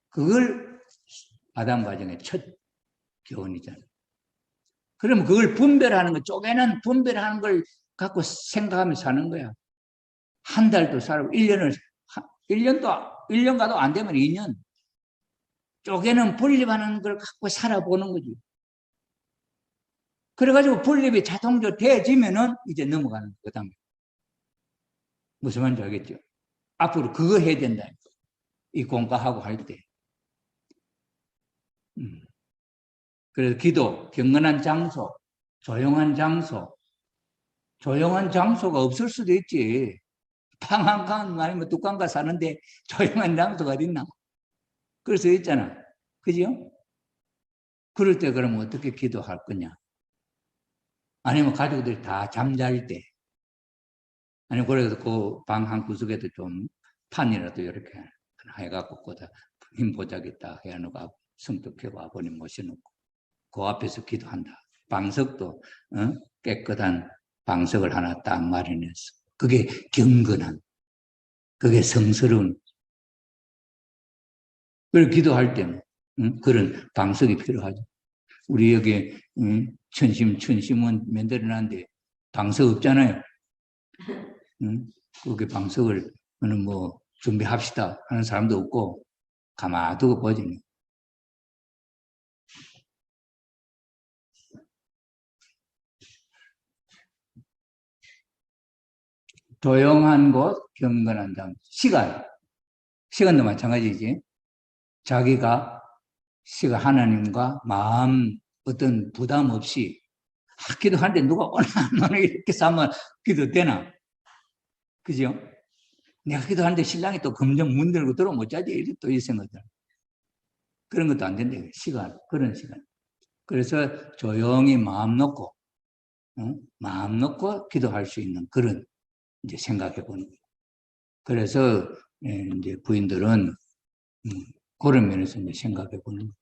그걸 아담 가정의 첫 교훈이잖아요. 그러면 그걸 쪼개는 분별하는 걸 갖고 생각하며 사는 거야. 한 달도 살고, 1년 가도 안 되면 2년. 쪼개는 분립하는 걸 갖고 살아보는 거지. 그래가지고 분립이 자동적으로 되어지면은 이제 넘어가는 거예요. 그 다음에. 무슨 말인지 알겠죠? 앞으로 그거 해야 된다. 이 공과하고 할 때. 그래서 기도, 경건한 장소, 조용한 장소. 조용한 장소가 없을 수도 있지. 방 한 칸 아니면 두 칸가 사는데 조용한 장소가 어딨나? 그래서 있잖아. 그죠? 그럴 때 그러면 어떻게 기도할 거냐? 아니면 가족들이 다 잠잘 때. 아니면 그래도 그 방 한 구석에도 좀 판이라도 이렇게 해갖고 거기다 힘 보자기 딱 해놓고 성떡하고 아버님 모셔놓고 그 앞에서 기도한다. 방석도 깨끗한 방석을 하나 딱 마련해서 그게 경건한, 그게 성스러운. 그걸 기도할 때는 그런 방석이 필요하죠. 우리 여기 천심은 만들어놨는데 방석 없잖아요. 그게 방석을 뭐 준비합시다 하는 사람도 없고 가만히 두고 보지. 조용한 곳, 경건한 장. 시간도 마찬가지지. 자기가 하나님과 마음 어떤 부담 없이 기도하는데 누가 오나 이렇게 싸면 기도되나? 그죠? 내가 기도하는데 신랑이 또 검정 문 들고 들어오면 어쩌지? 이렇게 또 이 생각들. 그런 것도 안 된다. 그런 시간. 그래서 조용히 마음 놓고 기도할 수 있는 그런 이제 생각해 보는 거예요. 그래서 이제 부인들은 그런 면에서 이제 생각해 보는 거예요.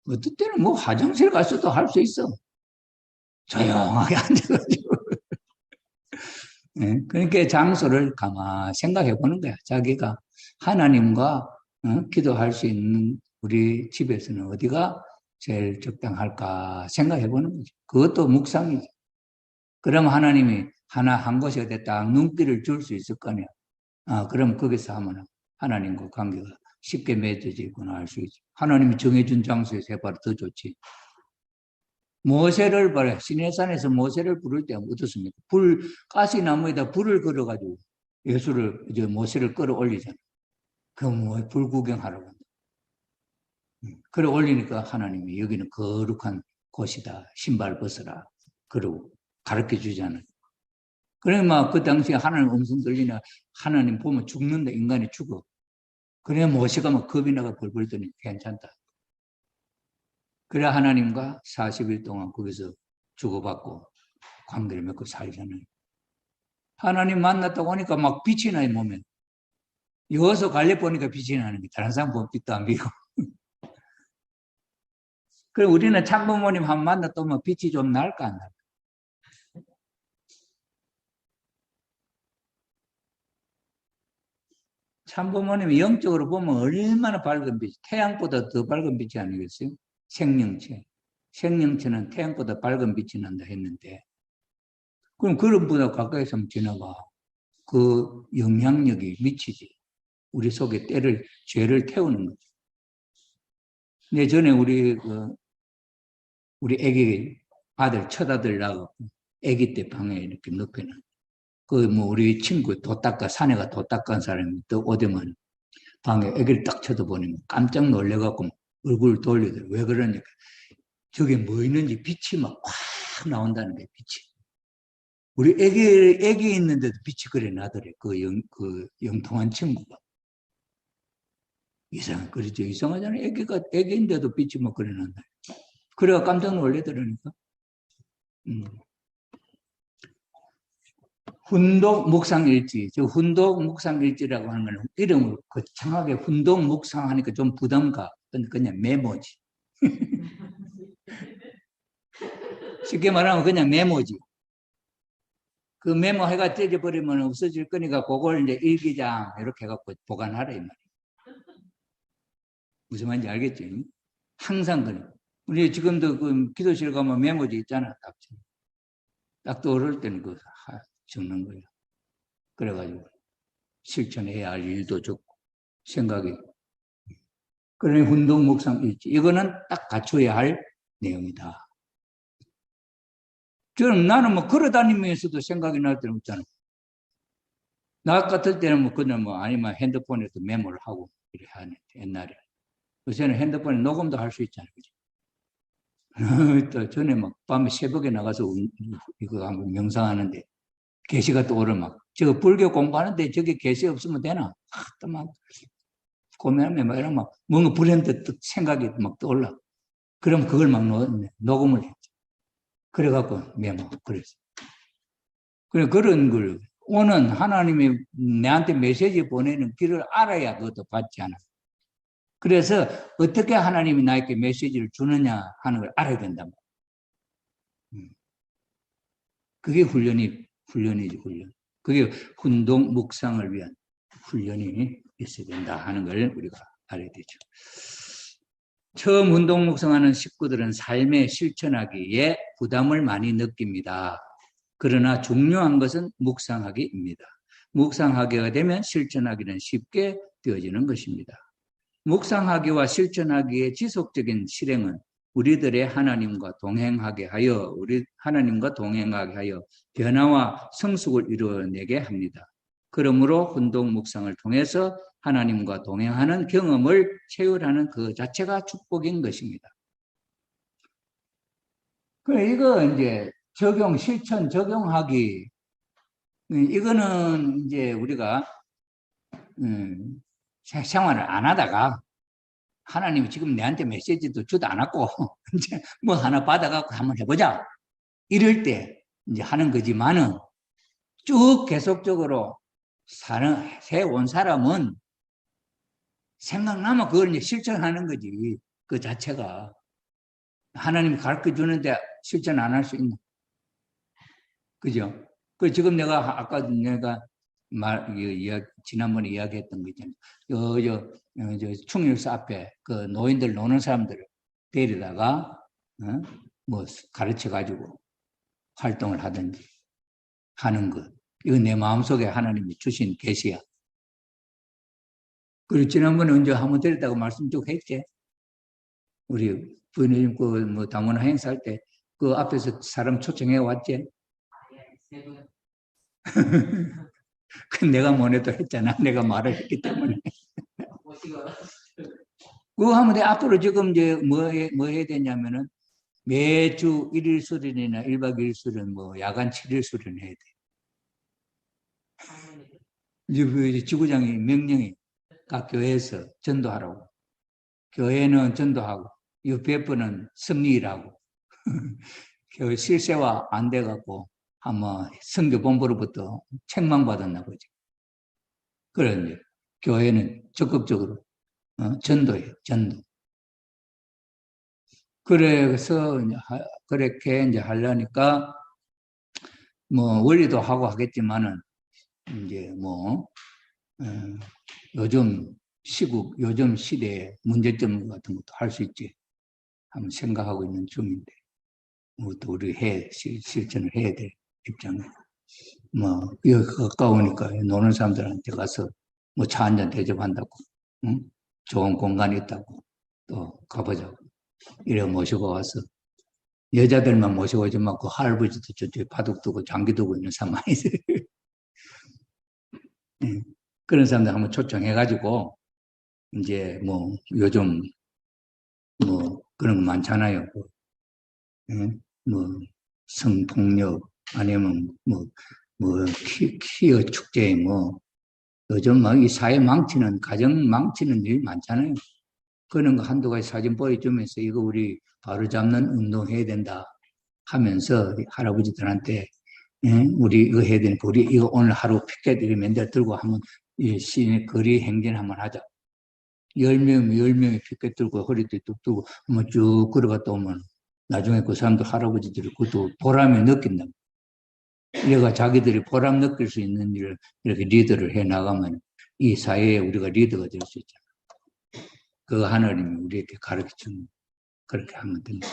어떨 때는 뭐 화장실 가서도 할 수 있어. 조용하게 앉아가지고. 그러니까 장소를 가만히 생각해 보는 거야. 자기가 하나님과 기도할 수 있는 우리 집에서는 어디가 제일 적당할까 생각해 보는 거죠. 그것도 묵상이죠. 그럼 하나님이 한 곳에 어디 딱 눈길을 줄 수 있을 거 아니야. 그럼 거기서 하면 하나님과 관계가 쉽게 맺어지구나 알 수 있죠. 하나님이 정해준 장소에서 해봐도 더 좋지. 모세를 봐라. 시내산에서 모세를 부를 때 어떻습니까? 가시나무에다 불을 걸어가지고 모세를 끌어올리잖아. 그럼 불 구경하라고 한다. 끌어올리니까 하나님이 여기는 거룩한 곳이다. 신발 벗어라. 그러고 가르쳐 주잖아요. 그러면 그 당시에 하나님 음성 들리나 하나님 보면 죽는다. 인간이 죽어. 그래 모세가 막 겁이 나가 벌벌 떠니 괜찮다. 그래 하나님과 40일 동안 거기서 주고받고 관계를 맺고 살잖아요. 하나님 만났다고 하니까 막 빛이 나요, 몸에. 여기서 갈래 보니까 빛이 나는 게 다른 사람 보면 빛도 안 비고. 그래 우리는 참부모님 한 번 만났다 오면 빛이 좀 날까 안 날까? 참부모님이 영적으로 보면 얼마나 밝은 빛이, 태양보다 더 밝은 빛이 아니겠어요? 생명체. 생명체는 태양보다 밝은 빛이 난다 했는데 그럼 그런 분하고 가까이서 한번 지나가. 그 영향력이 미치지. 우리 속에 죄를 태우는 거죠. 예전에 우리 애기 아들, 첫 아들 나가고, 애기 때 방에 이렇게 넣거나, 우리 친구 산에 가 도 닦은 사람이 또 오더만 방에 애기를 딱 쳐다보니 깜짝 놀래갖고 얼굴을 돌리더라고요. 왜 그러니까 저게 뭐 있는지 빛이 막 확 나온다는 거예요, 빛이. 우리 애기 있는데도 빛이 그래 나더래, 그 영통한 친구가. 그렇죠. 이상하잖아요. 애기인데도 빛이 막 그래 난다. 그래가 깜짝 놀래더라니까. 훈독 묵상일지. 훈독 묵상일지라고 하는 거는 이름을 거창하게 훈독 묵상하니까 좀 부담가. 그냥 메모지. 쉽게 말하면 그냥 메모지. 그 메모 해가 찢어버리면 없어질 거니까 그걸 이제 일기장 이렇게 해갖고 보관하라 이 말이에요. 무슨 말인지 알겠죠? 항상 그래. 우리 지금도 그 기도실 가면 메모지 있잖아. 딱 떠오를 때는 적는 거예요. 그래가지고 실천해야 할 일도 적고 생각이 그러니 운동, 묵상, 일지. 이거는 딱 갖춰야 할 내용이다. 나는 뭐 걸어다니면서도 생각이 날 때는 없잖아. 나 같을 때는 뭐 그냥 뭐 아니면 핸드폰에서 메모를 하고 이렇게 하네. 옛날에. 요새는 핸드폰에 녹음도 할 수 있잖아요. 또 전에 막 밤에 새벽에 나가서 이거 하고 명상하는데 계시가 떠오르 막 저거 불교 공부하는데 저게 계시 없으면 되나? 또 막 고민하면 막 이러면 막 뭔가 불현듯 생각이 막 떠올라. 그럼 그걸 막 녹음을 했죠. 그래갖고 메모 그랬어. 그래 그런 걸 오는 하나님이 내한테 메시지 보내는 길을 알아야 그것도 받지 않아. 그래서 어떻게 하나님이 나에게 메시지를 주느냐 하는 걸 알아야 된단 말이야. 그게 훈련이지, 훈련. 그게 운동, 묵상을 위한 훈련이 있어야 된다 하는 걸 우리가 알아야 되죠. 처음 운동, 묵상하는 식구들은 삶에 실천하기에 부담을 많이 느낍니다. 그러나 중요한 것은 묵상하기입니다. 묵상하기가 되면 실천하기는 쉽게 되어지는 것입니다. 묵상하기와 실천하기의 지속적인 실행은 우리들의 하나님과 동행하게 하여 변화와 성숙을 이루어내게 합니다. 그러므로 운동 묵상을 통해서 하나님과 동행하는 경험을 체험하는 그 자체가 축복인 것입니다. 그래 이거 이제 실천 적용하기 이거는 이제 우리가 생활을 안 하다가 하나님이 지금 내한테 메시지도 주도 않았고 이제 뭐 하나 받아갖고 한번 해보자 이럴 때 이제 하는 거지만은 쭉 계속적으로 해온 사람은 생각나면 그걸 이제 실천하는 거지. 그 자체가 하나님이 가르쳐 주는데 실천 안 할 수 있나? 그죠? 그 지금 아까 내가 지난번에 이야기했던 거 있잖아요. 충일서 앞에 그 노인들 노는 사람들을 데리다가 뭐 가르쳐 가지고 활동을 하든지 하는 것. 이건 내 마음속에 하나님이 주신 계시야. 그리고 지난번에 언제 한번 데렸다고 말씀 쭉 했지. 우리 부모님 뭐 당원 행사할 때 그 앞에서 사람 초청해 왔지. 그 내가 뭐래도 했잖아. 내가 말을 했기 때문에. 그거 하면 돼. 앞으로 지금 이제 뭐 해야 되냐면은 매주 1일 수련이나 1박 2일 수련, 뭐 야간 7일 수련 해야 돼. 이제 지구장이 명령이 각 교회에서 전도하라고. 교회는 전도하고, UPF는 섭리일하고, 교회 실세화 안 돼갖고, 아마 선교본부로부터 책망 받았나 보지. 그래, 이제 교회는 적극적으로 전도해요, 전도. 그래서 그렇게 이제 하려니까 뭐 원리도 하고 하겠지만은 이제 뭐 요즘 시대의 문제점 같은 것도 할 수 있지. 한번 생각하고 있는 중인데, 또 우리 실천을 해야 될 입장에. 뭐, 여기 가까우니까 노는 사람들한테 가서 뭐 차 한잔 대접한다고, 응? 좋은 공간이 있다고, 또 가보자고. 이래 모시고 와서, 여자들만 모시고 오지만 그 할아버지도 저쪽에 바둑 두고 장기 두고 있는 사람 많이 있어요. 그런 사람들 한번 초청해가지고, 이제 뭐, 요즘 뭐, 그런 거 많잖아요. 뭐, 성폭력, 아니면 퀴어 축제, 요즘 막 이 사회 망치는, 가정 망치는 일이 많잖아요. 그런 거 한두 가지 사진 보여주면서 이거 우리 바로 잡는 운동 해야 된다 하면서 할아버지들한테, 우리 이거 해야 되니까 우리 이거 오늘 하루 피켓 맨날 들고 한번 이 시내 거리 행진 한번 하자. 10명이 피켓 들고 허리띠 뚝 들고 한번 쭉 걸어갔다 오면 나중에 그 사람들 할아버지들이 그것도 보람을 느낀다. 얘가 자기들이 보람 느낄 수 있는 일을 이렇게 리더를 해 나가면 이 사회에 우리가 리더가 될 수 있잖아. 그 하나님이 우리에게 가르쳐 주는 그렇게 하면 됩니다.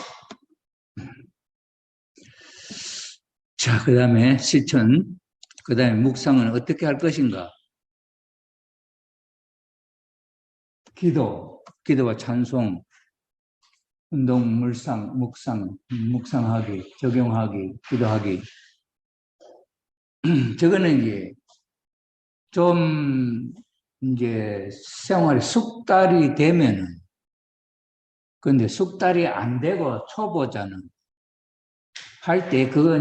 자, 그 다음에 실천, 그 다음에 묵상은 어떻게 할 것인가? 기도. 기도와 찬송, 운동, 묵상하기, 적용하기, 기도하기. 저거는 좀 생활이 숙달이 되면은, 근데 숙달이 안 되고 초보자는 할 때 그거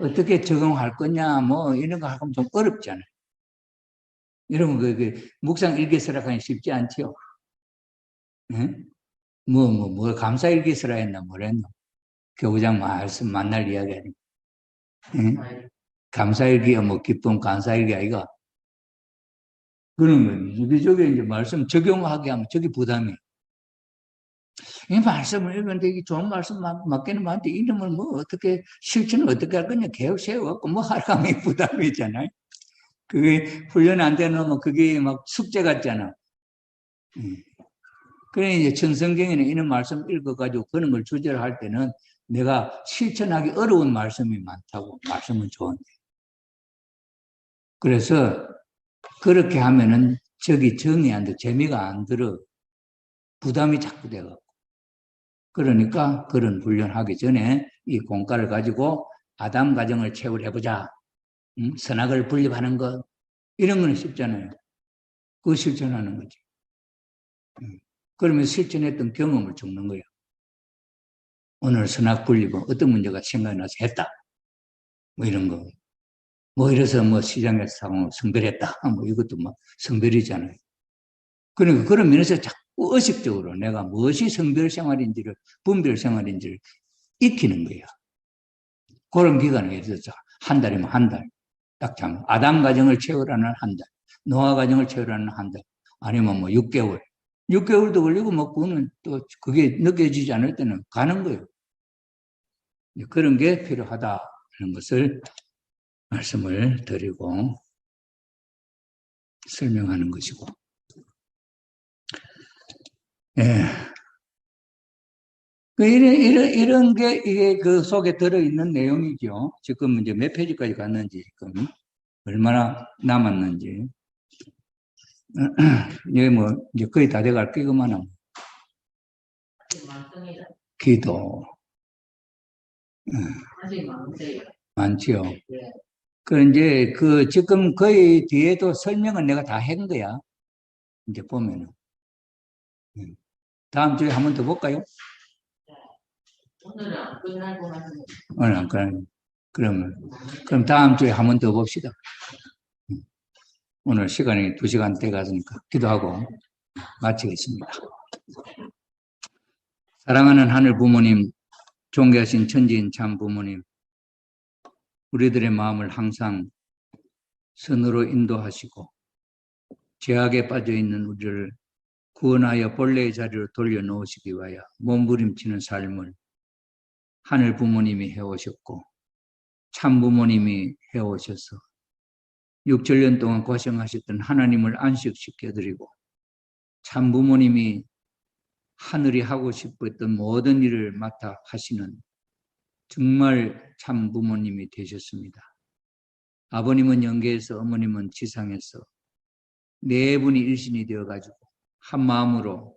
어떻게 적용할 거냐, 뭐 이런 거 하면 좀 어렵잖아요. 이런 거 묵상 일기서락하기 쉽지 않지요. 뭐 감사일기서라 했나 뭐랬노. 교부장 말씀 만날 이야기 아니고. 감사일기야 뭐 기쁨 감사일기 아이가. 그런 거예요. 유기적인 말씀 적용하게 하면 저게 부담이에요. 이 말씀을 읽는데 이게 좋은 말씀 맞기는 맞는데 이름을 뭐 어떻게 실천을 어떻게 할 거냐 계획 세워갖고 뭐 하라고 하면 부담이잖아요. 그게 훈련 안 되면 그게 막 숙제 같잖아. 그래 이제 천성경에는 이런 말씀 읽어가지고 그런 걸 주제로 할 때는 내가 실천하기 어려운 말씀이 많다고. 말씀은 좋은데. 그래서 그렇게 하면은 저기 정이 안 들어, 재미가 안 들어, 부담이 자꾸 돼갖고. 그러니까 그런 훈련하기 전에 이 공과를 가지고 아담 가정을 채우려 해보자. 선악을 분립하는 것 이런 거는 쉽잖아요. 그거 실천하는 거지. 그러면 실천했던 경험을 적는 거예요. 오늘 선악 분립은 어떤 문제가 생각나서 했다. 뭐 이런 거. 뭐 이래서 뭐 시장에서 성별했다. 뭐 이것도 뭐 성별이잖아요. 그러니까 그런 면에서 자꾸 의식적으로 내가 무엇이 성별 생활인지를, 분별 생활인지를 익히는 거야. 그런 기간을 예를 들어서 한 달이면 한 달. 딱 장. 아담 가정을 채우라는 한 달. 노아 가정을 채우라는 한 달. 아니면 뭐 6개월. 6개월도 걸리고 뭐 그거는 또 그게 느껴지지 않을 때는 가는 거예요. 그런 게 필요하다는 것을 말씀을 드리고 설명하는 것이고. 예. 이런 게 이게 그 속에 들어있는 내용이죠. 지금 이제 몇 페이지까지 갔는지, 지금 얼마나 남았는지. 이게 뭐 이제 거의 다 돼갈 끼고만 하면. 기도. 많지요. 그 이제 그 지금 거의 뒤에도 설명은 내가 다 한 거야. 이제 보면은. 다음 주에 한 번 더 볼까요? 오늘은 안 끝나고 오늘 안 끝나고. 그럼 다음 주에 한 번 더 봅시다. 오늘 시간이 2시간 돼 갔으니까 기도하고 마치겠습니다. 사랑하는 하늘 부모님, 존귀하신 천지인 참 부모님, 우리들의 마음을 항상 선으로 인도하시고 죄악에 빠져있는 우리를 구원하여 본래의 자리로 돌려놓으시기 위하여 몸부림치는 삶을 하늘 부모님이 해오셨고 참 부모님이 해오셔서 6천년 동안 고생하셨던 하나님을 안식시켜드리고 참 부모님이 하늘이 하고 싶었던 모든 일을 맡아 하시는 정말 참 부모님이 되셨습니다. 아버님은 영계에서 어머님은 지상에서 네 분이 일신이 되어가지고 한 마음으로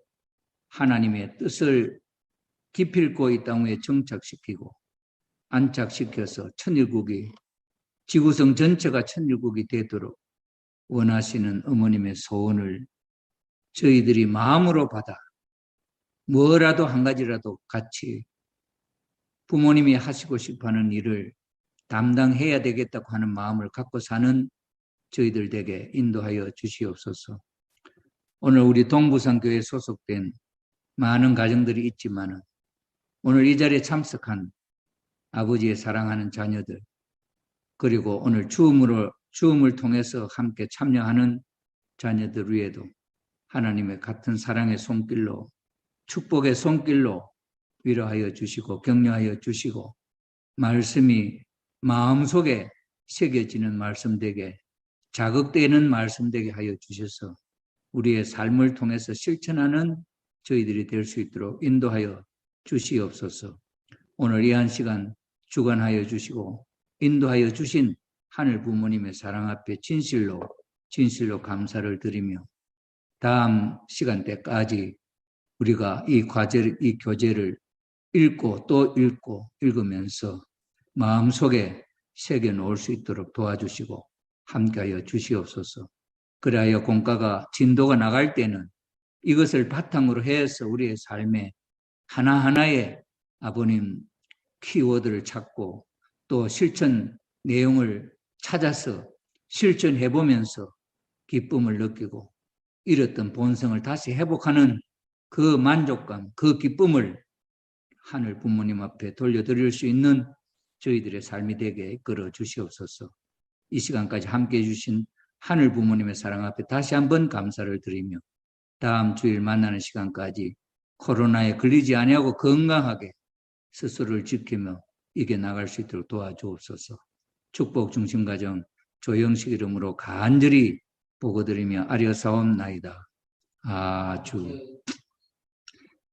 하나님의 뜻을 기필코 이 땅 위에 정착시키고 안착시켜서 천일국이 지구성 전체가 천일국이 되도록 원하시는 어머님의 소원을 저희들이 마음으로 받아 뭐라도 한 가지라도 같이 부모님이 하시고 싶어하는 일을 담당해야 되겠다고 하는 마음을 갖고 사는 저희들 댁에 인도하여 주시옵소서. 오늘 우리 동부산교회에 소속된 많은 가정들이 있지만 오늘 이 자리에 참석한 아버지의 사랑하는 자녀들 그리고 오늘 주음을 통해서 함께 참여하는 자녀들 위에도 하나님의 같은 사랑의 손길로 축복의 손길로 위로하여 주시고 격려하여 주시고 말씀이 마음속에 새겨지는 말씀 되게 자극되는 말씀 되게 하여 주셔서 우리의 삶을 통해서 실천하는 저희들이 될 수 있도록 인도하여 주시옵소서. 오늘 이 한 시간 주관하여 주시고 인도하여 주신 하늘 부모님의 사랑 앞에 진실로 감사를 드리며 다음 시간대까지 우리가 이 교재를 읽고 또 읽고 읽으면서 마음속에 새겨 놓을 수 있도록 도와주시고 함께하여 주시옵소서. 그리하여 공과가 진도가 나갈 때는 이것을 바탕으로 해서 우리의 삶에 하나하나의 아버님 키워드를 찾고 또 실천 내용을 찾아서 실천해 보면서 기쁨을 느끼고 잃었던 본성을 다시 회복하는 그 만족감, 그 기쁨을 하늘 부모님 앞에 돌려드릴 수 있는 저희들의 삶이 되게 이끌어 주시옵소서. 이 시간까지 함께해 주신 하늘 부모님의 사랑 앞에 다시 한번 감사를 드리며 다음 주일 만나는 시간까지 코로나에 걸리지 아니하고 건강하게 스스로를 지키며 이겨나갈 수 있도록 도와주옵소서. 축복 중심가정 조영식 이름으로 간절히 보고드리며 아뢰사옵나이다. 아주